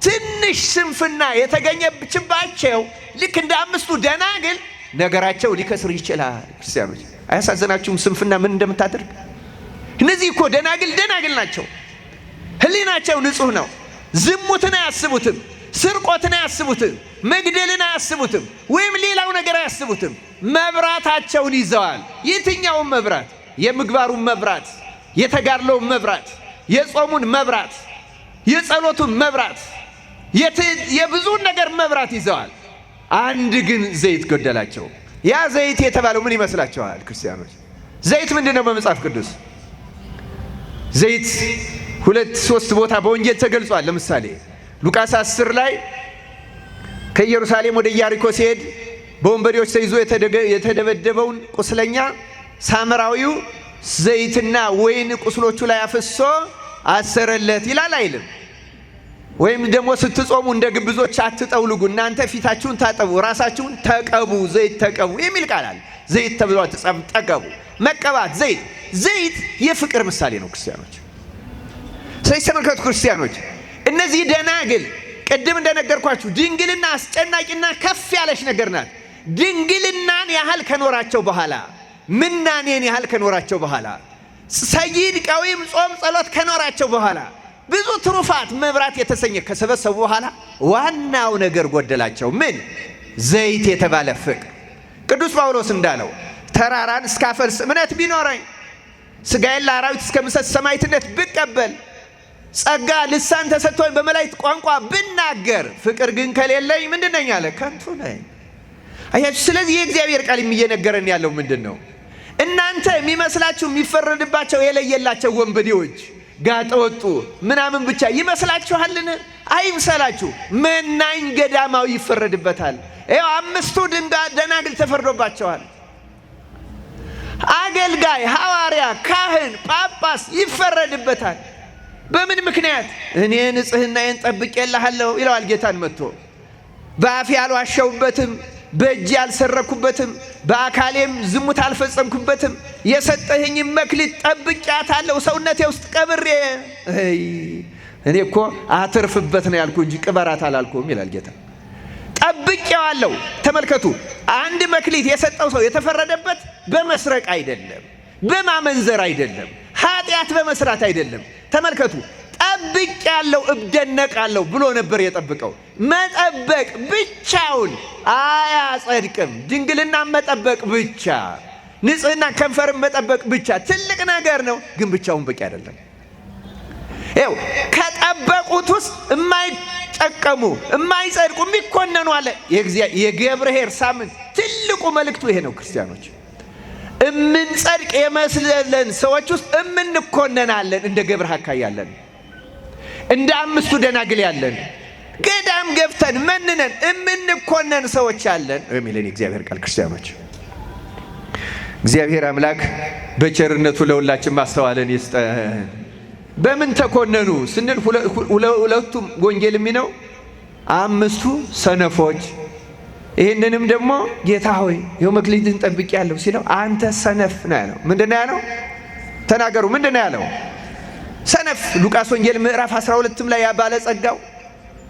ትንሽ ስንፍና የተገኘችባቸው ልክ እንደ 5ቱ ደናግል ነገራቸው ሊከስር ይችላል። ክርስቲያኖች አያሳዝናችሁም? ስንፍና ምን እንደምታደርግ። እነዚህ እኮ ደናግል ናቸው። ህሊናቸው ንጹህ ነው። ዝሙትን አያስቡትም፣ ስርቆትን አያስቡትም፣ መግደልን አያስቡትም፣ ወይም ሌላው ነገር አያስቡትም። መብራታቸውን ይዘዋል። የትኛውን መብራት? የምግባሩን መብራት፣ የተጋድሎውን መብራት፣ የጾሙን መብራት፣ የጸሎቱን መብራት፣ የብዙውን ነገር መብራት ይዘዋል። አንድ ግን ዘይት ጎደላቸው። ያ ዘይት የተባለው ምን ይመስላችኋል ክርስቲያኖች? ዘይት ምንድነው? በመጽሐፍ ቅዱስ ዘይት 2-3 ቦታ በወንጌል ተገልጿል። ለምሳሌ ሉቃስ 10 ላይ ከኢየሩሳሌም ወደ ኢያሪኮ ሲሄድ በወንበዴዎች ተይዞ የተደበደበውን ቁስለኛ ሳምራዊው ዘይትና ወይን ቁስሎቹ ላይ አፍሶ አሰረለት ይላል አይልም? ወይም ደግሞ ስትጾሙ እንደ ግብዞች አትጠውልጉ፣ እናንተ ፊታችሁን ታጠቡ፣ ራሳችሁን ተቀቡ፣ ዘይት ተቀቡ የሚል ቃል አለ። ዘይት ተብሎ ተቀቡ፣ መቀባት። ዘይት የፍቅር ምሳሌ ነው ክርስቲያኖች። ስለዚህ ተመልከቱ ክርስቲያኖች፣ እነዚህ ደናግል ቅድም እንደነገርኳችሁ ድንግልና አስጨናቂና ከፍ ያለች ነገር ናት። ድንግልናን ያህል ከኖራቸው በኋላ ምናኔን ያህል ከኖራቸው በኋላ ሰይድ ቀዊም ጾም ጸሎት ከኖራቸው በኋላ ብዙ ትሩፋት መብራት የተሰኘ ከሰበሰቡ በኋላ ዋናው ነገር ጎደላቸው። ምን? ዘይት የተባለ ፍቅር። ቅዱስ ጳውሎስ እንዳለው ተራራን እስካፈልስ እምነት ቢኖረኝ ሥጋዬን ለአራዊት እስከምሰጥ ሰማዕትነት ብቀበል ጸጋ ልሳን ተሰጥቶኝ በመላእክት ቋንቋ ብናገር ፍቅር ግን ከሌለኝ ምንድን ነኝ አለ? ከንቱ ነኝ። አያችሁ። ስለዚህ የእግዚአብሔር ቃል እየነገረን ያለው ምንድን ነው? እናንተ የሚመስላችሁ የሚፈረድባቸው የለየላቸው ወንበዴዎች ጋጠወጡ ምናምን ብቻ ይመስላችኋልን? አይምሰላችሁ። መናኝ ገዳማዊ ይፈረድበታል። ይኸው 5ቱ ደናግል ተፈርዶባቸዋል። አገልጋይ፣ ሐዋርያ፣ ካህን፣ ጳጳስ ይፈረድበታል። በምን ምክንያት? እኔ ንጽሕናዬን ጠብቄልሃለሁ ይለዋል ጌታን መጥቶ። በአፌ አልዋሸሁበትም፣ በእጄ አልሰረኩበትም፣ በአካሌም ዝሙት አልፈጸምኩበትም፣ የሰጠህኝ መክሊት ጠብቄያታለሁ ሰውነቴ ውስጥ ቀብሬ። እኔ እኮ አትርፍበት ነው ያልኩ እንጂ ቅበራት አላልኩም ይላል ጌታ። ጠብቄዋለሁ። ተመልከቱ፣ አንድ መክሊት የሰጠው ሰው የተፈረደበት በመስረቅ አይደለም፣ በማመንዘር አይደለም፣ ኃጢአት በመስራት አይደለም። ተመልከቱ፣ ጠብቄያለሁ እደነቃለሁ ብሎ ነበር የጠብቀው። መጠበቅ ብቻውን አያጸድቅም። ድንግልና መጠበቅ ብቻ፣ ንጽሕና ከንፈርን መጠበቅ ብቻ ትልቅ ነገር ነው፣ ግን ብቻውን በቂ አይደለም። ይኸው ከጠበቁት ውስጥ የማይጠቀሙ የማይጸድቁ የሚኮነኑ አለ። የገብርኄር ሳምንት ትልቁ መልእክቱ ይሄ ነው። ክርስቲያኖች እምንጸድቅ የመስለን ሰዎች ውስጥ እምንኮነናለን። እንደ ገብረ ሐካይ ያለን፣ እንደ 5ቱ ደናግል ያለን፣ ገዳም ገብተን መንነን እምንኮነን ሰዎች ያለን የሚለን የእግዚአብሔር ቃል። ክርስቲያኖች እግዚአብሔር አምላክ በቸርነቱ ለሁላችን ማስተዋልን ይስጠን። በምን ተኮነኑ ስንል ሁለቱም ወንጌል የሚነው 5ቱ ሰነፎች። ይህንንም ደግሞ ጌታ ሆይ ይኸው መክሊትን ጠብቄያለሁ ሲለው አንተ ሰነፍ ነው ያለው። ምንድን ነው ያለው? ተናገሩ። ምንድን ነው ያለው? ሰነፍ። ሉቃስ ወንጌል ምዕራፍ 12ም ላይ ባለጸጋው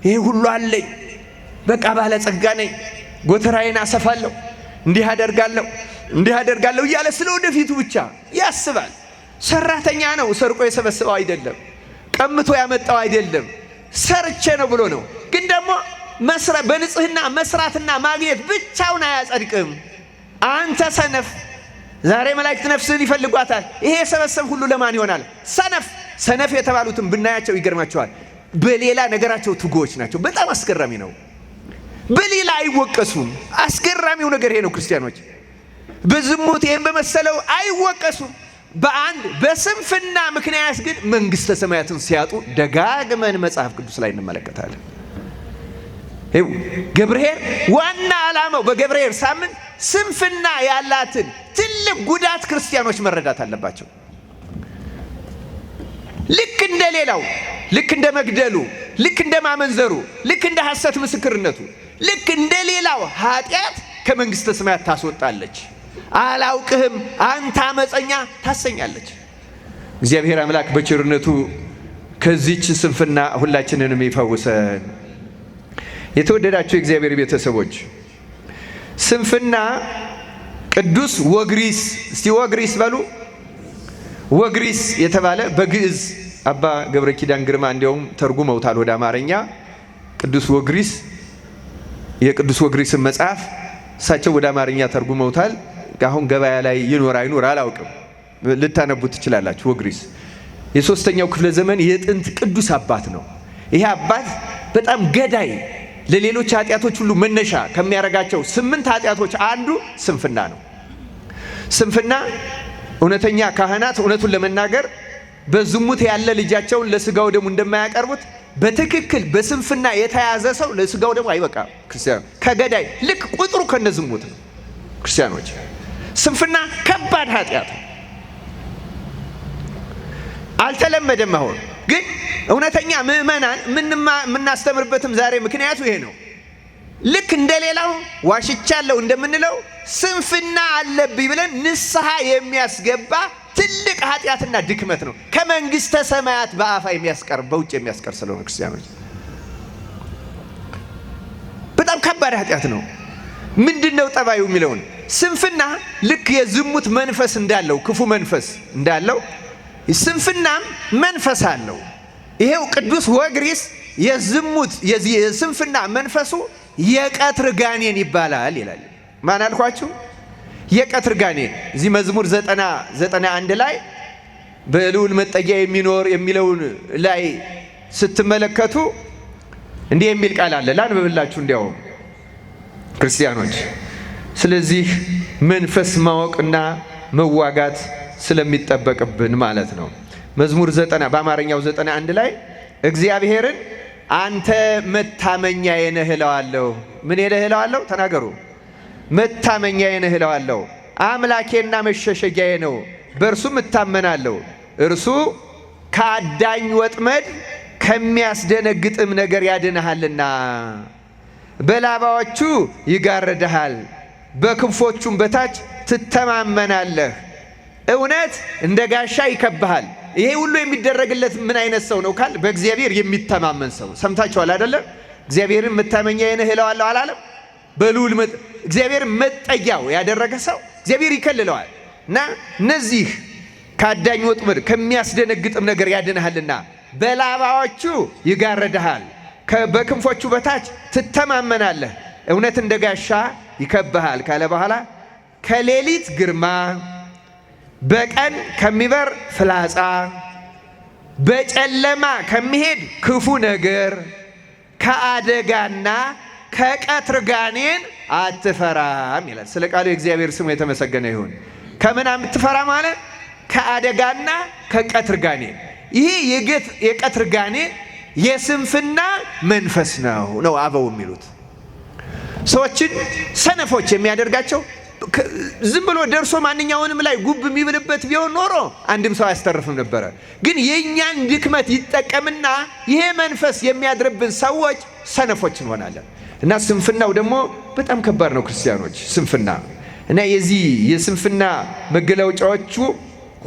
ይሄ ሁሉ አለኝ፣ በቃ ባለጸጋ ነኝ፣ ጎተራዬን አሰፋለሁ፣ እንዲህ አደርጋለሁ እያለ ስለ ወደፊቱ ብቻ ያስባል። ሰራተኛ ነው። ሰርቆ የሰበሰበው አይደለም፣ ቀምቶ ያመጣው አይደለም፣ ሰርቼ ነው ብሎ ነው። ግን ደግሞ በንጽህና መስራትና ማግኘት ብቻውን አያጸድቅም። አንተ ሰነፍ። ዛሬ መላእክት ነፍስህን ይፈልጓታል። ይሄ የሰበሰብ ሁሉ ለማን ይሆናል? ሰነፍ የተባሉትን ብናያቸው ይገርማቸዋል። በሌላ ነገራቸው ትጉዎች ናቸው። በጣም አስገራሚ ነው። በሌላ አይወቀሱም። አስገራሚው ነገር ይሄ ነው። ክርስቲያኖች በዝሙት ይህም በመሰለው አይወቀሱም። በስንፍና ምክንያት ግን መንግሥተ ሰማያትን ሲያጡ ደጋግመን መጽሐፍ ቅዱስ ላይ እንመለከታለን። ገብርኄር ዋና ዓላማው በገብርኄር ሳምንት ስንፍና ያላትን ትልቅ ጉዳት ክርስቲያኖች መረዳት አለባቸው። ልክ እንደ ሌላው፣ ልክ እንደ መግደሉ፣ ልክ እንደ ማመንዘሩ፣ ልክ እንደ ሐሰት ምስክርነቱ፣ ልክ እንደ ሌላው ኃጢአት ከመንግሥተ ሰማያት ታስወጣለች። አላውቅህም አንተ አመፀኛ ታሰኛለች። እግዚአብሔር አምላክ በቸርነቱ ከዚች ስንፍና ሁላችንንም ይፈውሰን። የተወደዳችሁ የእግዚአብሔር ቤተሰቦች፣ ስንፍና ቅዱስ ወግሪስ፣ እስቲ ወግሪስ በሉ። ወግሪስ የተባለ በግዕዝ አባ ገብረ ኪዳን ግርማ እንዲያውም ተርጉመውታል ወደ አማርኛ። ቅዱስ ወግሪስ የቅዱስ ወግሪስን መጽሐፍ እሳቸው ወደ አማርኛ ተርጉመውታል። አሁን ገበያ ላይ ይኖር አይኖር አላውቅም፣ ልታነቡት ትችላላችሁ። ወግሪስ የ3ኛው ክፍለ ዘመን የጥንት ቅዱስ አባት ነው። ይሄ አባት በጣም ገዳይ፣ ለሌሎች ኃጢአቶች ሁሉ መነሻ ከሚያደርጋቸው 8 ኃጢአቶች አንዱ ስንፍና ነው። ስንፍና እውነተኛ ካህናት እውነቱን ለመናገር በዝሙት ያለ ልጃቸውን ለስጋው ደሙ እንደማያቀርቡት በትክክል በስንፍና የተያዘ ሰው ለስጋው ደሙ አይበቃም። ክርስቲያኖች ከገዳይ ልክ ቁጥሩ ከነዝሙት ነው። ክርስቲያኖች ስንፍና ከባድ ኃጢአት ነው። አልተለመደም። አሁን ግን እውነተኛ ምእመናን የምናስተምርበትም ዛሬ ምክንያቱ ይሄ ነው። ልክ እንደሌላው ዋሽቻለሁ እንደምንለው ስንፍና አለብኝ ብለን ንስሐ የሚያስገባ ትልቅ ኃጢአትና ድክመት ነው። ከመንግስተ ሰማያት በአፋ የሚያስቀር በውጭ የሚያስቀር ስለሆነ ክርስቲያኖች በጣም ከባድ ኃጢአት ነው። ምንድነው ጠባዩ የሚለውን ስንፍና ልክ የዝሙት መንፈስ እንዳለው ክፉ መንፈስ እንዳለው ስንፍናም መንፈስ አለው። ይሄው ቅዱስ ወግሪስ የዝሙት የስንፍና መንፈሱ የቀትር ጋኔን ይባላል ይላል። ማን አልኳችሁ? የቀትር ጋኔን። እዚህ መዝሙር 91 ላይ በልዑል መጠጊያ የሚኖር የሚለውን ላይ ስትመለከቱ እንዲህ የሚል ቃል አለ። ላንብብላችሁ እንዲያውም ክርስቲያኖች። ስለዚህ መንፈስ ማወቅና መዋጋት ስለሚጠበቅብን ማለት ነው። መዝሙር 90 በአማርኛው 91 ላይ እግዚአብሔርን አንተ መታመኛዬ ነህ እለዋለሁ። ምን እለዋለሁ? ተናገሩ። መታመኛዬ ነህ እለዋለሁ። አምላኬና መሸሸጊያዬ ነው፣ በእርሱም እታመናለሁ። እርሱ ከአዳኝ ወጥመድ ከሚያስደነግጥም ነገር ያድንሃልና። በላባዎቹ ይጋርድሃል፣ በክንፎቹም በታች ትተማመናለህ። እውነት እንደ ጋሻ ይከብሃል። ይሄ ሁሉ የሚደረግለት ምን አይነት ሰው ነው ካል በእግዚአብሔር የሚተማመን ሰው። ሰምታችኋል አይደለም? እግዚአብሔርን መታመኛዬ ነህ እለዋለሁ አላለም? በልዑል እግዚአብሔር መጠጊያው ያደረገ ሰው እግዚአብሔር ይከልለዋል። እና እነዚህ ከአዳኝ ወጥመድ ከሚያስደነግጥም ነገር ያድንሃልና በላባዎቹ ይጋርድሃል፣ በክንፎቹ በታች ትተማመናለህ። እውነት እንደ ጋሻ ይከብሃል ካለ በኋላ ከሌሊት ግርማ፣ በቀን ከሚበር ፍላጻ፣ በጨለማ ከሚሄድ ክፉ ነገር፣ ከአደጋና ከቀትር ጋኔን አትፈራም ይላል። ስለ ቃሉ የእግዚአብሔር ስሙ የተመሰገነ ይሁን። ከምን አትፈራ ማለት? ከአደጋና ከቀትር ጋኔን። ይሄ የቀትር ጋኔን የስንፍና መንፈስ ነው አበው የሚሉት። ሰዎችን ሰነፎች የሚያደርጋቸው ዝም ብሎ ደርሶ ማንኛውንም ላይ ጉብ የሚብልበት ቢሆን ኖሮ አንድም ሰው አያስተርፍም ነበረ። ግን የእኛን ድክመት ይጠቀምና ይሄ መንፈስ የሚያድርብን ሰዎች ሰነፎች እንሆናለን። እና ስንፍናው ደግሞ በጣም ከባድ ነው ክርስቲያኖች። ስንፍና እና የዚህ የስንፍና መገለጫዎቹ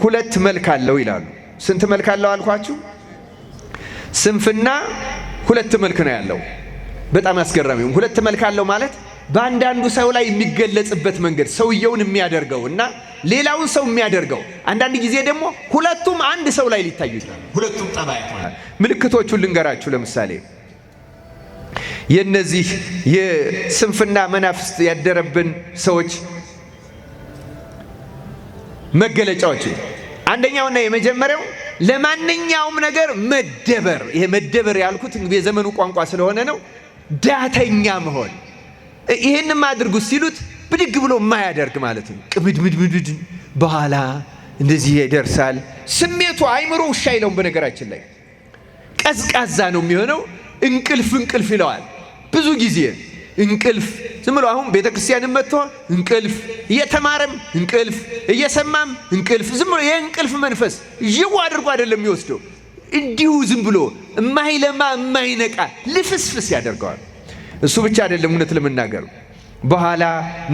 ሁለት መልክ አለው ይላሉ። ስንት መልክ አለው አልኳችሁ? ስንፍና ሁለት መልክ ነው ያለው። በጣም አስገራሚ ሁለት መልክ አለው ማለት በአንዳንዱ ሰው ላይ የሚገለጽበት መንገድ ሰውየውን የሚያደርገው እና ሌላውን ሰው የሚያደርገው፣ አንዳንድ ጊዜ ደግሞ ሁለቱም አንድ ሰው ላይ ሊታዩ ይችላል። ሁለቱም ጠባይ ምልክቶቹን ልንገራችሁ። ለምሳሌ የነዚህ የስንፍና መናፍስት ያደረብን ሰዎች መገለጫዎች፣ አንደኛውና የመጀመሪያው ለማንኛውም ነገር መደበር። ይሄ መደበር ያልኩት የዘመኑ ቋንቋ ስለሆነ ነው። ዳተኛ መሆን። ይሄንም አድርጉ ሲሉት ብድግ ብሎ የማያደርግ ማለት ነው። ቅብድምድምድ በኋላ እንደዚህ ይደርሳል። ስሜቱ አይምሮ ውሻ አይለውም። በነገራችን ላይ ቀዝቃዛ ነው የሚሆነው። እንቅልፍ ይለዋል። ብዙ ጊዜ እንቅልፍ ዝም ብሎ አሁን ቤተክርስቲያንም መጥቶ እንቅልፍ፣ እየተማረም እንቅልፍ፣ እየሰማም እንቅልፍ፣ ዝም ብሎ የእንቅልፍ መንፈስ ይው አድርጎ አይደለም የሚወስደው። እንዲሁ ዝም ብሎ የማይለማ የማይነቃ ልፍስፍስ ያደርገዋል። እሱ ብቻ አይደለም። እውነት ለመናገር በኋላ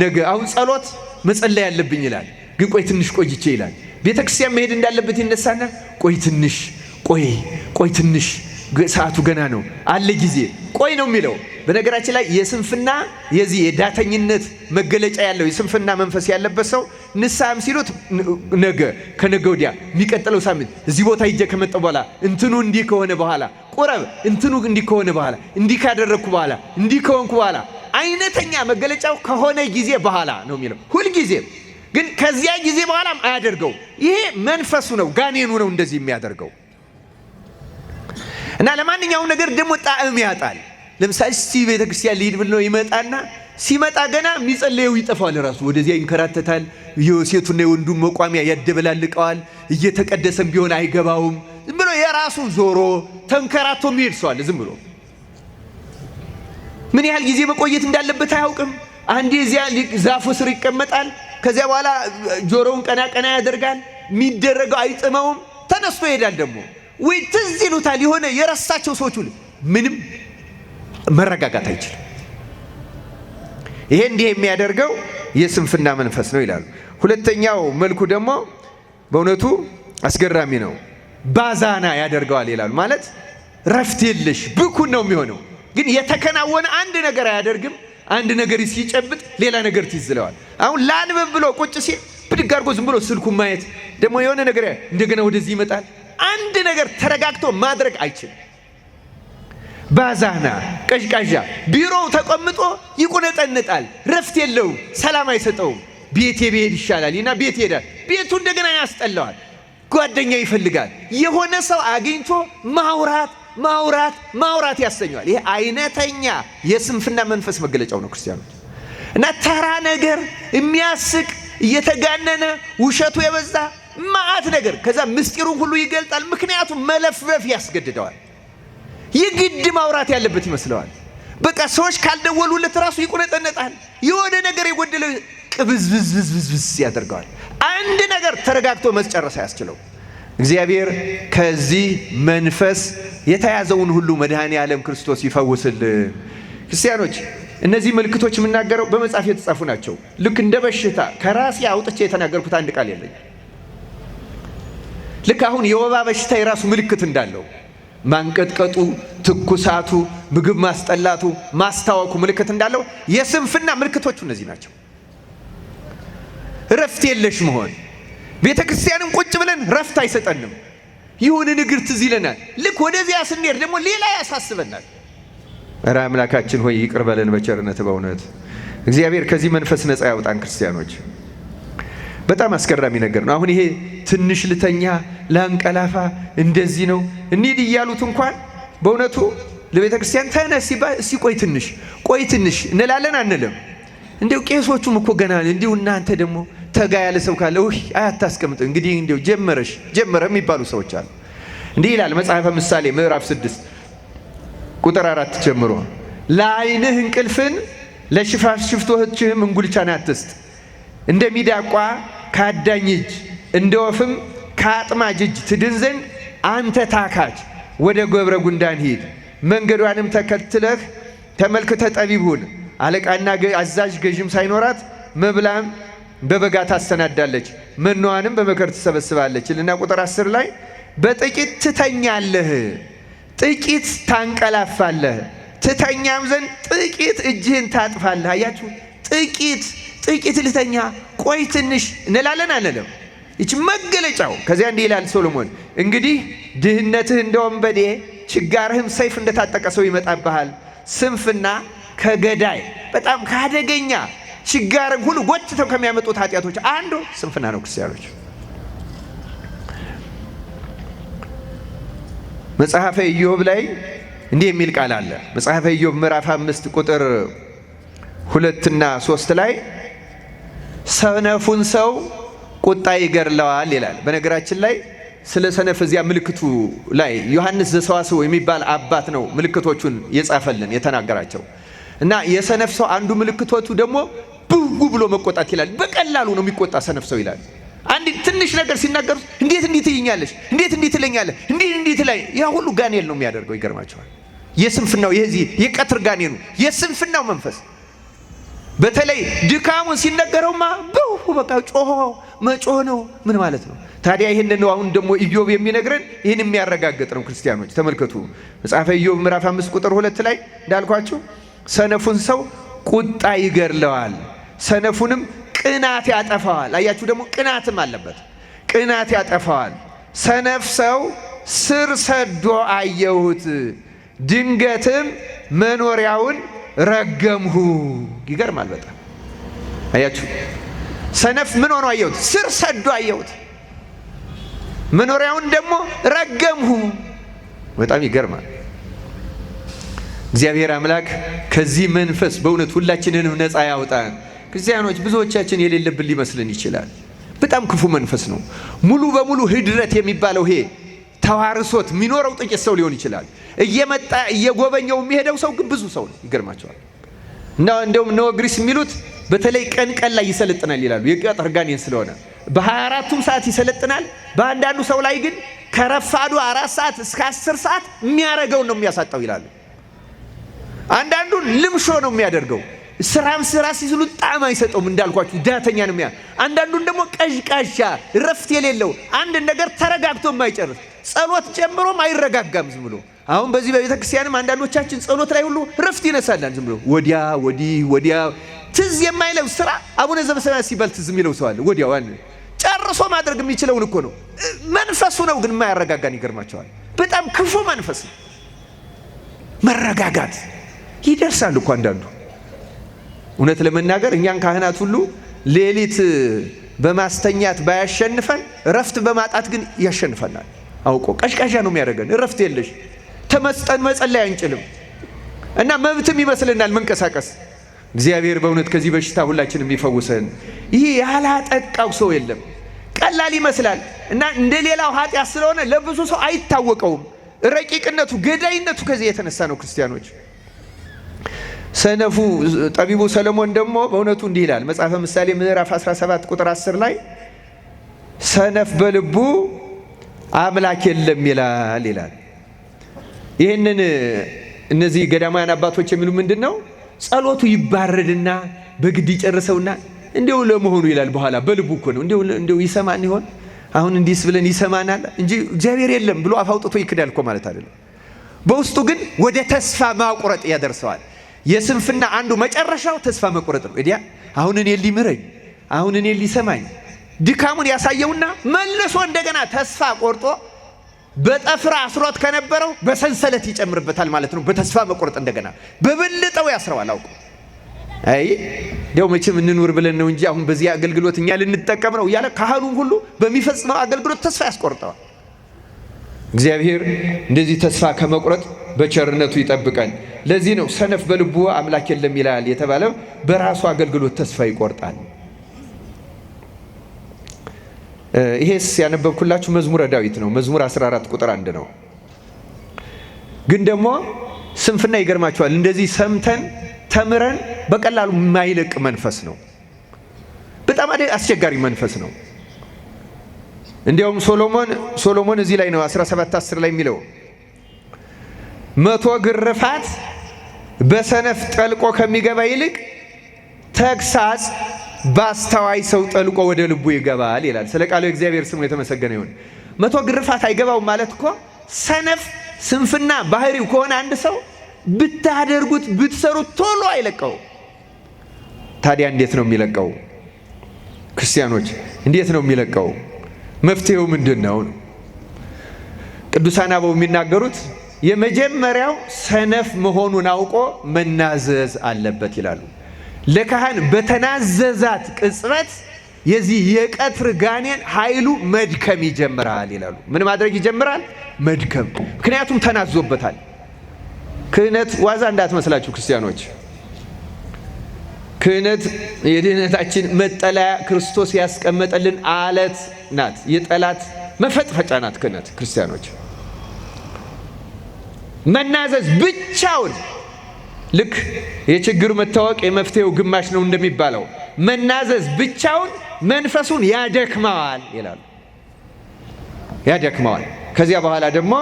ነገ አሁን ጸሎት መጸለይ ያለብኝ ይላል። ግን ቆይ ትንሽ ቆይቼ ይላል። ቤተክርስቲያን መሄድ እንዳለበት ይነሳና ቆይ ትንሽ ሰዓቱ ገና ነው አለ ጊዜ ቆይ ነው የሚለው። በነገራችን ላይ የስንፍና የዚህ የዳተኝነት መገለጫ ያለው የስንፍና መንፈስ ያለበት ሰው ንስሐም ሲሉት ነገ ከነገ ወዲያ የሚቀጥለው ሳምንት እዚህ ቦታ ሂጄ ከመጣሁ በኋላ እንትኑ እንዲህ ከሆነ በኋላ ቁረብ፣ እንትኑ እንዲህ ከሆነ በኋላ እንዲህ ካደረግኩ በኋላ እንዲህ ከሆንኩ በኋላ አይነተኛ መገለጫው ከሆነ ጊዜ በኋላ ነው የሚለው ሁልጊዜ። ግን ከዚያ ጊዜ በኋላም አያደርገው። ይሄ መንፈሱ ነው፣ ጋኔኑ ነው እንደዚህ የሚያደርገው። እና ለማንኛውም ነገር ደግሞ ጣዕም ያጣል። ለምሳሌ እስቲ ቤተክርስቲያን ሊሄድ ብሎ ይመጣና ሲመጣ ገና የሚጸልየው ይጠፋል። ራሱ ወደዚያ ይንከራተታል። የሴቱና የወንዱን መቋሚያ ያደበላልቀዋል። እየተቀደሰም ቢሆን አይገባውም። ዝም ብሎ የራሱ ዞሮ ተንከራቶ የሚሄድ ሰው አለ። ዝም ብሎ ምን ያህል ጊዜ መቆየት እንዳለበት አያውቅም። አንዴ እዚያ ዛፉ ስር ይቀመጣል። ከዚያ በኋላ ጆሮውን ቀና ቀና ያደርጋል። የሚደረገው አይጥመውም። ተነስቶ ይሄዳል። ደግሞ ወይ ትዝ ይሉታል። የሆነ የረሳቸው ሰዎች ሁሉ ምንም መረጋጋት አይችልም። ይሄ እንዲህ የሚያደርገው የስንፍና መንፈስ ነው ይላሉ። ሁለተኛው መልኩ ደግሞ በእውነቱ አስገራሚ ነው። ባዛና ያደርገዋል ይላሉ። ማለት ረፍት የለሽ ብኩን ነው የሚሆነው። ግን የተከናወነ አንድ ነገር አያደርግም። አንድ ነገር ሲጨብጥ ሌላ ነገር ትይዝለዋል። አሁን ላንብብ ብሎ ቁጭ ሲል ብድግ አድርጎ ዝም ብሎ ስልኩን ማየት፣ ደግሞ የሆነ ነገር እንደገና ወደዚህ ይመጣል። አንድ ነገር ተረጋግቶ ማድረግ አይችልም። ባዛና ቀዥቃዣ፣ ቢሮው ተቀምጦ ይቁነጠንጣል። ረፍት የለውም። ሰላም አይሰጠውም። ቤቴ ብሄድ ይሻላል እና ቤት ይሄዳል። ቤቱ እንደገና ያስጠላዋል። ጓደኛ ይፈልጋል። የሆነ ሰው አግኝቶ ማውራት ማውራት ማውራት ያሰኘዋል። ይሄ አይነተኛ የስንፍና መንፈስ መገለጫው ነው ክርስቲያኖች። እና ተራ ነገር የሚያስቅ እየተጋነነ ውሸቱ የበዛ ማአት ነገር፣ ከዛ ምስጢሩን ሁሉ ይገልጣል። ምክንያቱም መለፍለፍ ያስገድደዋል። የግድ ማውራት ያለበት ይመስለዋል። በቃ ሰዎች ካልደወሉለት ራሱ ይቁነጠነጣል። የሆነ ነገር የጎደለው ቅብዝብዝብዝብዝ ያደርገዋል። አንድ ነገር ተረጋግቶ መስጨረስ አያስችለው። እግዚአብሔር ከዚህ መንፈስ የተያዘውን ሁሉ መድኃኔ ዓለም ክርስቶስ ይፈውስልን። ክርስቲያኖች እነዚህ ምልክቶች የምናገረው በመጽሐፍ የተጻፉ ናቸው። ልክ እንደ በሽታ ከራሴ አውጥቼ የተናገርኩት አንድ ቃል የለኝ። ልክ አሁን የወባ በሽታ የራሱ ምልክት እንዳለው ማንቀጥቀጡ፣ ትኩሳቱ፣ ምግብ ማስጠላቱ፣ ማስታወኩ ምልክት እንዳለው የስንፍና ምልክቶቹ እነዚህ ናቸው። ረፍት የለሽ መሆን። ቤተ ክርስቲያንም ቁጭ ብለን ረፍት አይሰጠንም። ይሁን ንግር ትዝ ይለናል። ልክ ወደዚያ ስንሄድ ደግሞ ሌላ ያሳስበናል። ኧረ አምላካችን ሆይ ይቅር በለን በቸርነት። በእውነት እግዚአብሔር ከዚህ መንፈስ ነፃ ያውጣን። ክርስቲያኖች በጣም አስገራሚ ነገር ነው። አሁን ይሄ ትንሽ ልተኛ ላንቀላፋ እንደዚህ ነው እንሂድ እያሉት እንኳን በእውነቱ ለቤተ ክርስቲያን ተነስ ሲባል እስቲ ቆይ ትንሽ እንላለን አንልም? እንዲው ቄሶቹም እኮ ገና እንዲው እናንተ ደግሞ ተጋ ያለ ሰው ካለ አያታስቀምጥ እንግዲህ እንዲው ጀመረ የሚባሉ ሰዎች አሉ። እንዲህ ይላል መጽሐፈ ምሳሌ ምዕራፍ 6 ቁጥር 4 ጀምሮ፣ ለዓይንህ እንቅልፍን ለሽፋሽፍቶችህም እንጉልቻን አትስጥ። እንደ ሚዳቋ ከአዳኝ እጅ እንደ ወፍም ከአጥማጅ እጅ ትድን ዘንድ አንተ ታካች ወደ ገብረ ጉንዳን ሂድ። መንገዷንም ተከትለህ ተመልክተህ ጠቢብ ሁን። አለቃና አዛዥ ገዥም ሳይኖራት መብላም በበጋ ታሰናዳለች፣ መኖዋንም በመከር ትሰበስባለች እና ቁጥር 10 ላይ በጥቂት ትተኛለህ፣ ጥቂት ታንቀላፋለህ፣ ትተኛም ዘንድ ጥቂት እጅህን ታጥፋለህ። አያችሁ፣ ጥቂት ልተኛ ቆይ ትንሽ እንላለን አንለም? ይች መገለጫው። ከዚያ እንዲህ ይላል ሶሎሞን፣ እንግዲህ ድህነትህ እንደ ወንበዴ ችጋርህም ሰይፍ እንደታጠቀ ሰው ይመጣብሃል። ስንፍና ከገዳይ በጣም ካደገኛ ችጋርም ሁሉ ጎትተው ከሚያመጡት ኃጢአቶች አንዱ ስንፍና ነው። ክርስቲያኖች መጽሐፈ ኢዮብ ላይ እንዲህ የሚል ቃል አለ። መጽሐፈ ኢዮብ ምዕራፍ 5 ቁጥር 2 እና 3 ላይ ሰነፉን ሰው ቁጣ ይገድለዋል ይላል። በነገራችን ላይ ስለ ሰነፍ እዚያ ምልክቱ ላይ ዮሐንስ ዘሰዋስው የሚባል አባት ነው ምልክቶቹን የጻፈልን የተናገራቸው። እና የሰነፍ ሰው አንዱ ምልክቶቹ ደግሞ ብው ብሎ መቆጣት ይላል። በቀላሉ ነው የሚቆጣ ሰነፍ ሰው ይላል። አንድ ትንሽ ነገር ሲናገሩ እንዴት ትይኛለሽ፣ እንዴት ትለኛለህ፣ እንዴት ላይ ያ ሁሉ ጋኔል ነው የሚያደርገው። ይገርማቸዋል። የስንፍናው የዚህ የቀትር ጋኔሉ የስንፍናው መንፈስ በተለይ ድካሙን ሲነገረውማ ብው በቃ መጮህ ነው። ምን ማለት ነው ታዲያ? ይሄንን ነው አሁን ደግሞ ኢዮብ የሚነግረን። ይሄን የሚያረጋግጥ ነው። ክርስቲያኖች ተመልከቱ። መጽሐፈ ኢዮብ ምዕራፍ 5 ቁጥር 2 ላይ እንዳልኳችሁ ሰነፉን ሰው ቁጣ ይገድለዋል፣ ሰነፉንም ቅናት ያጠፋዋል። አያችሁ ደግሞ ቅናትም አለበት። ቅናት ያጠፋዋል። ሰነፍ ሰው ስር ሰዶ አየሁት፣ ድንገትም መኖሪያውን ረገምሁ። ይገርማል በጣም አያችሁ። ሰነፍ ምን ሆኖ አየሁት? ስር ሰዶ አየሁት፣ መኖሪያውን ደግሞ ረገምሁ። በጣም ይገርማል። እግዚአብሔር አምላክ ከዚህ መንፈስ በእውነት ሁላችንንም ነፃ ያውጣን። ክርስቲያኖች ብዙዎቻችን የሌለብን ሊመስልን ይችላል። በጣም ክፉ መንፈስ ነው። ሙሉ በሙሉ ህድረት የሚባለው ይሄ ተዋርሶት የሚኖረው ጥቂት ሰው ሊሆን ይችላል። እየመጣ እየጎበኘው የሚሄደው ሰው ግን ብዙ ሰው ነው። ይገርማቸዋል። እና እንደውም እነ ወግሪስ የሚሉት በተለይ ቀን ላይ ይሰለጥናል ይላሉ። የቀትር ጋኔን ስለሆነ በ24ቱም ሰዓት ይሰለጥናል። በአንዳንዱ ሰው ላይ ግን ከረፋዱ 4 ሰዓት እስከ 10 ሰዓት የሚያረገውን ነው የሚያሳጣው ይላሉ። አንዳንዱን ልምሾ ነው የሚያደርገው። ስራ ሲስሉ ጣዕም አይሰጠውም። እንዳልኳችሁ ዳተኛ ነው የሚያ አንዳንዱን ደግሞ ቀዥቃዣ ረፍት የሌለው አንድ ነገር ተረጋግቶ የማይጨርስ ጸሎት ጨምሮም አይረጋጋም ዝም ብሎ። አሁን በዚህ በቤተ ክርስቲያንም አንዳንዶቻችን ጸሎት ላይ ሁሉ ረፍት ይነሳላል። ዝም ብሎ ወዲያ ትዝ የማይለው ስራ አቡነ ዘበሰማያት ሲባል ትዝ የሚለው ሰው አለ። ወዲያው ጨርሶ ማድረግ የሚችለውን እኮ ነው። መንፈሱ ነው ግን የማያረጋጋን። ይገርማቸዋል። በጣም ክፉ መንፈስ ነው። መረጋጋት ይደርሳል እኮ አንዳንዱ። እውነት ለመናገር እኛን ካህናት ሁሉ ሌሊት በማስተኛት ባያሸንፈን ረፍት በማጣት ግን ያሸንፈናል። አውቆ ቀሽቃሻ ነው የሚያደርገን። ረፍት የለሽ ተመስጠን መጸለይ አንችልም እና መብትም ይመስልናል መንቀሳቀስ። እግዚአብሔር በእውነት ከዚህ በሽታ ሁላችንም ይፈውሰን። ይህ ያላጠቃው ሰው የለም። ቀላል ይመስላል እና እንደ ሌላው ኃጢአት ስለሆነ ለብዙ ሰው አይታወቀውም። ረቂቅነቱ ገዳይነቱ ከዚህ የተነሳ ነው። ክርስቲያኖች ሰነፉ ጠቢቡ ሰለሞን ደግሞ በእውነቱ እንዲህ ይላል። መጽሐፈ ምሳሌ ምዕራፍ 17 ቁጥር 10 ላይ ሰነፍ በልቡ አምላክ የለም ይላል። ይህንን እነዚህ ገዳማውያን አባቶች የሚሉ ምንድን ነው? ጸሎቱ ይባረድና በግድ ይጨርሰውና እንዲው ለመሆኑ ይላል በኋላ በልቡ እኮ ነው እንዲው ይሰማን ይሆን አሁን እንዲስ ብለን ይሰማናል እንጂ እግዚአብሔር የለም ብሎ አፍ አውጥቶ ይክዳል እኮ ማለት አይደለም። በውስጡ ግን ወደ ተስፋ ማቁረጥ ያደርሰዋል። የስንፍና አንዱ መጨረሻው ተስፋ መቁረጥ ነው። እዲያ አሁን እኔ ሊምረኝ አሁን እኔ ሊሰማኝ ድካሙን ያሳየውና መልሶ እንደገና ተስፋ ቆርጦ በጠፍራ አስሮት ከነበረው በሰንሰለት ይጨምርበታል ማለት ነው። በተስፋ መቁረጥ እንደገና በበለጠው ያስረዋል አውቆ። አይ ደው መቼም እንኑር ብለን ነው እንጂ አሁን በዚህ አገልግሎት እኛ ልንጠቀም ነው እያለ ካህኑን ሁሉ በሚፈጽመው አገልግሎት ተስፋ ያስቆርጠዋል። እግዚአብሔር እንደዚህ ተስፋ ከመቁረጥ በቸርነቱ ይጠብቀን። ለዚህ ነው ሰነፍ በልቡ አምላክ የለም ይላል የተባለው። በራሱ አገልግሎት ተስፋ ይቆርጣል። ይሄስ ያነበብኩላችሁ መዝሙረ ዳዊት ነው። መዝሙር 14 ቁጥር 1 ነው። ግን ደግሞ ስንፍና ይገርማችኋል። እንደዚህ ሰምተን ተምረን በቀላሉ የማይለቅ መንፈስ ነው። በጣም አስቸጋሪ መንፈስ ነው። እንዲያውም ሶሎሞን እዚህ ላይ ነው 17:10 ላይ የሚለው 100 ግርፋት በሰነፍ ጠልቆ ከሚገባ ይልቅ ተግሳጽ በአስተዋይ ሰው ጠልቆ ወደ ልቡ ይገባል ይላል። ስለ ቃሉ እግዚአብሔር ስሙ የተመሰገነ ይሁን። 100 ግርፋት አይገባውም ማለት እኮ ሰነፍ ስንፍና ባህሪው ከሆነ አንድ ሰው ብታደርጉት ብትሰሩት ቶሎ አይለቀው። ታዲያ እንዴት ነው የሚለቀው? ክርስቲያኖች እንዴት ነው የሚለቀው? መፍትሄው ምንድን ነው? ቅዱሳን አበው የሚናገሩት የመጀመሪያው ሰነፍ መሆኑን አውቆ መናዘዝ አለበት ይላሉ። ለካህን በተናዘዛት ቅጽበት የዚህ የቀትር ጋኔን ኃይሉ መድከም ይጀምራል ይላሉ። ምን ማድረግ ይጀምራል? መድከም። ምክንያቱም ተናዞበታል። ክህነት ዋዛ እንዳትመስላችሁ ክርስቲያኖች። ክህነት የድህነታችን መጠለያ ክርስቶስ ያስቀመጠልን አለት ናት። የጠላት መፈጥፈጫ ናት ክህነት። ክርስቲያኖች መናዘዝ ብቻውን ልክ የችግሩ መታወቅ የመፍትሄው ግማሽ ነው እንደሚባለው መናዘዝ ብቻውን መንፈሱን ያደክመዋል ይላሉ። ያደክመዋል። ከዚያ በኋላ ደግሞ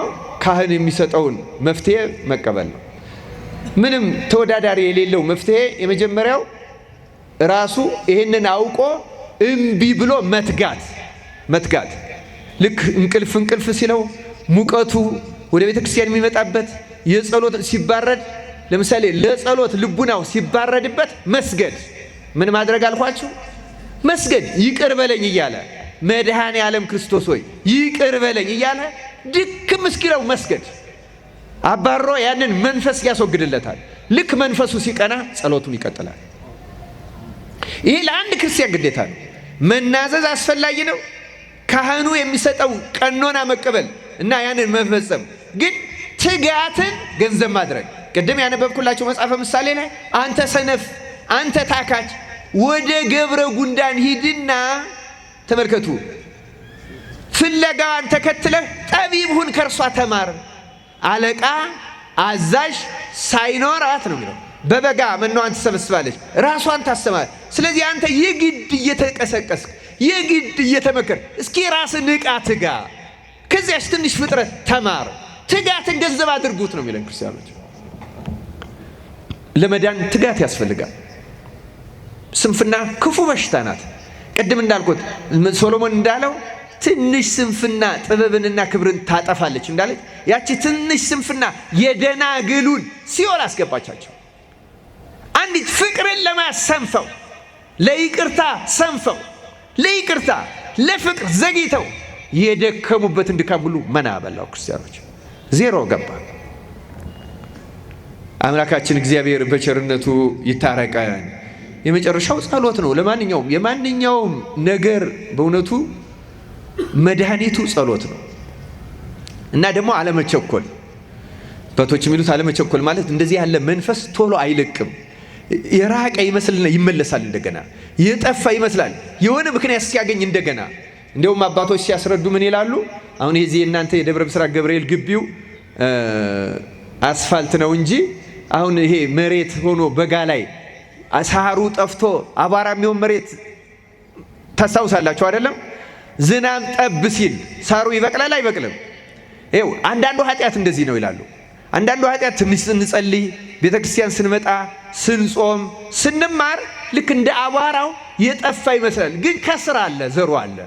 ካህን የሚሰጠውን መፍትሄ መቀበል ነው። ምንም ተወዳዳሪ የሌለው መፍትሄ የመጀመሪያው ራሱ ይህንን አውቆ እምቢ ብሎ መትጋት። ልክ እንቅልፍ ሲለው ሙቀቱ ወደ ቤተ ክርስቲያን የሚመጣበት የጸሎት ሲባረድ፣ ለምሳሌ ለጸሎት ልቡናው ሲባረድበት መስገድ። ምን ማድረግ አልኳችሁ? መስገድ። ይቅር በለኝ እያለ መድኃኔ ዓለም ክርስቶስ ሆይ ይቅር በለኝ እያለ ድክም እስኪለው መስገድ አባሮ ያንን መንፈስ ያስወግድለታል። ልክ መንፈሱ ሲቀና ጸሎቱን ይቀጥላል። ይሄ ለአንድ ክርስቲያን ግዴታ ነው። መናዘዝ አስፈላጊ ነው። ካህኑ የሚሰጠው ቀኖና መቀበል እና ያንን መፈጸም ግን ትጋትን ገንዘብ ማድረግ ቅድም ያነበብኩላችሁ መጽሐፈ ምሳሌ ላይ አንተ ሰነፍ፣ አንተ ታካች ወደ ገብረ ጉንዳን ሂድና ተመልከቱ፣ ፍለጋዋን ተከትለህ ጠቢብ ሁን፣ ከእርሷ ተማር። አለቃ አዛዥ ሳይኖራት ነው የሚለው። በበጋ መኖዋን ትሰበስባለች፣ ራሷን ታሰማል። ስለዚህ አንተ የግድ እየተቀሰቀስክ የግድ እየተመከር እስኪ ራስ ንቃ፣ ትጋ፣ ከዚያች ትንሽ ፍጥረት ተማር። ትጋትን ገንዘብ አድርጉት ነው የሚለን ክርስቲያኖች። ለመዳን ትጋት ያስፈልጋል። ስንፍና ክፉ በሽታ ናት። ቅድም እንዳልኩት ሶሎሞን እንዳለው ትንሽ ስንፍና ጥበብንና ክብርን ታጠፋለች እንዳለች ያቺ ትንሽ ስንፍና የደናግሉን ሲኦል አስገባቻቸው። አንዲት ፍቅርን ለማሰንፈው ለይቅርታ ሰንፈው ለይቅርታ ለፍቅር ዘግይተው የደከሙበትን ድካም ሁሉ መና በላው። ክርስቲያኖች ዜሮ ገባ። አምላካችን እግዚአብሔር በቸርነቱ ይታረቀን። የመጨረሻው ጸሎት ነው። ለማንኛውም የማንኛውም ነገር በእውነቱ መድኃኒቱ ጸሎት ነው እና ደግሞ አለመቸኮል። አባቶች የሚሉት አለመቸኮል ማለት እንደዚህ ያለ መንፈስ ቶሎ አይለቅም። የራቀ ይመስልና ይመለሳል፣ እንደገና የጠፋ ይመስላል የሆነ ምክንያት ሲያገኝ እንደገና። እንዲያውም አባቶች ሲያስረዱ ምን ይላሉ? አሁን የዚህ እናንተ የደብረ ብስራት ገብርኤል ግቢው አስፋልት ነው እንጂ አሁን ይሄ መሬት ሆኖ በጋ ላይ ሳሩ ጠፍቶ አቧራ የሚሆን መሬት ታስታውሳላችሁ አይደለም? ዝናብ ጠብ ሲል ሳሩ ይበቅላል አይበቅልም? ይኸው አንዳንዱ ኃጢአት እንደዚህ ነው ይላሉ። አንዳንዱ ኃጢአት ትንሽ ስንጸልይ፣ ቤተ ክርስቲያን ስንመጣ፣ ስንጾም፣ ስንማር ልክ እንደ አቧራው የጠፋ ይመስላል፣ ግን ከስር አለ፣ ዘሩ አለ።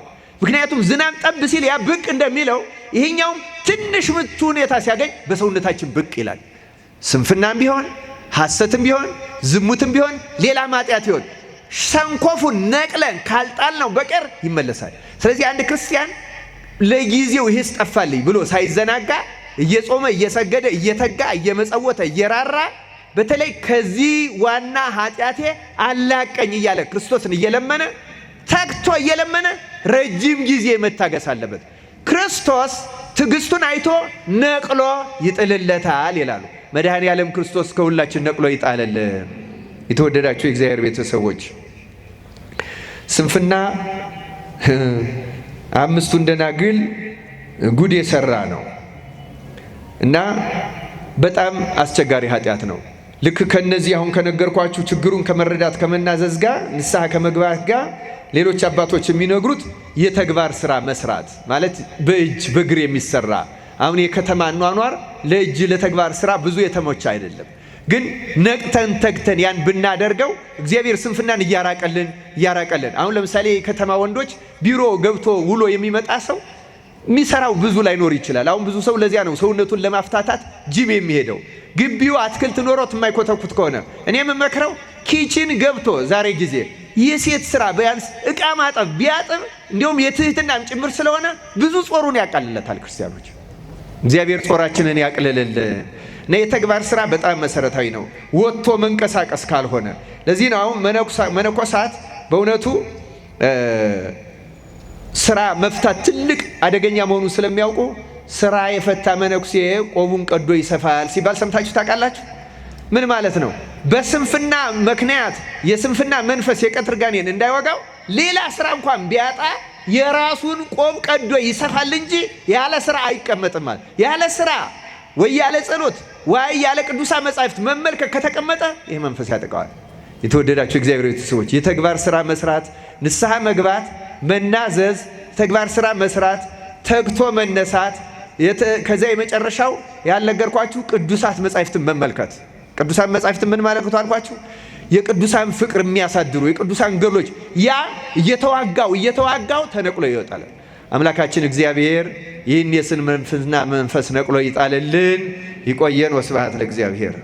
ምክንያቱም ዝናብ ጠብ ሲል ያ ብቅ እንደሚለው ይሄኛውም ትንሽ ምቹ ሁኔታ ሲያገኝ በሰውነታችን ብቅ ይላል። ስንፍናም ቢሆን ሐሰትም ቢሆን ዝሙትም ቢሆን ሌላ ኃጢአት ይሆን ሰንኮፉን ነቅለን ካልጣልነው በቀር ይመለሳል። ስለዚህ አንድ ክርስቲያን ለጊዜው ይሄስ ጠፋልኝ ብሎ ሳይዘናጋ እየጾመ እየሰገደ እየተጋ እየመጸወተ እየራራ በተለይ ከዚህ ዋና ኃጢአቴ አላቀኝ እያለ ክርስቶስን እየለመነ ተግቶ እየለመነ ረጅም ጊዜ መታገስ አለበት። ክርስቶስ ትዕግስቱን አይቶ ነቅሎ ይጥልለታል ይላሉ። መድኃኔ ዓለም ክርስቶስ ከሁላችን ነቅሎ ይጣለልን። የተወደዳችሁ የእግዚአብሔር ቤተሰቦች ስንፍና አምስቱን ደናግል ጉድ የሰራ ነው እና በጣም አስቸጋሪ ኃጢአት ነው። ልክ ከነዚህ አሁን ከነገርኳችሁ ችግሩን ከመረዳት ከመናዘዝ ጋር ንስሐ ከመግባት ጋር ሌሎች አባቶች የሚነግሩት የተግባር ስራ መስራት ማለት በእጅ በእግር የሚሰራ አሁን የከተማ ኗኗር ለእጅ ለተግባር ስራ ብዙ የተሞቻ አይደለም። ግን ነቅተን ተግተን ያን ብናደርገው እግዚአብሔር ስንፍናን እያራቀልን። አሁን ለምሳሌ የከተማ ወንዶች ቢሮ ገብቶ ውሎ የሚመጣ ሰው የሚሰራው ብዙ ላይኖር ይችላል። አሁን ብዙ ሰው ለዚያ ነው ሰውነቱን ለማፍታታት ጂም የሚሄደው። ግቢው አትክልት ኖሮት የማይኮተኩት ከሆነ እኔ የምመክረው ኪችን ገብቶ ዛሬ ጊዜ የሴት ስራ ቢያንስ ዕቃ ማጠብ ቢያጥብ እንዲሁም የትህትናም ጭምር ስለሆነ ብዙ ጾሩን ያቃልለታል። ክርስቲያኖች እግዚአብሔር ጾራችንን ያቅልልልን እና የተግባር ስራ በጣም መሰረታዊ ነው፣ ወጥቶ መንቀሳቀስ ካልሆነ። ለዚህ ነው አሁን መነኮሳት በእውነቱ ስራ መፍታት ትልቅ አደገኛ መሆኑን ስለሚያውቁ ስራ የፈታ መነኩሴ ቆቡን ቀዶ ይሰፋል ሲባል ሰምታችሁ ታውቃላችሁ? ምን ማለት ነው? በስንፍና ምክንያት የስንፍና መንፈስ የቀትር ጋኔን እንዳይወጋው ሌላ ስራ እንኳን ቢያጣ የራሱን ቆብ ቀዶ ይሰፋል እንጂ ያለ ስራ አይቀመጥም። ያለ ስራ ወይ ያለ ጸሎት ወይ ያለ ቅዱሳን መጻሕፍት መመልከት ከተቀመጠ ይህ መንፈስ ያጠቃዋል። የተወደዳችሁ እግዚአብሔር ቤተሰቦች የተግባር ስራ መስራት፣ ንስሐ መግባት፣ መናዘዝ፣ ተግባር ስራ መስራት፣ ተግቶ መነሳት፣ ከዚያ የመጨረሻው ያልነገርኳችሁ ቅዱሳት መጻሕፍትን መመልከት። ቅዱሳን መጻሕፍትን ምን ማለት ነው አልኳችሁ? የቅዱሳን ፍቅር የሚያሳድሩ የቅዱሳን ገድሎች ያ እየተዋጋው ተነቅሎ ይወጣል። አምላካችን እግዚአብሔር ይህን የስንፍና መንፈስ ነቅሎ ይጣልልን። ይቆየን። ወስብሐት ለእግዚአብሔር።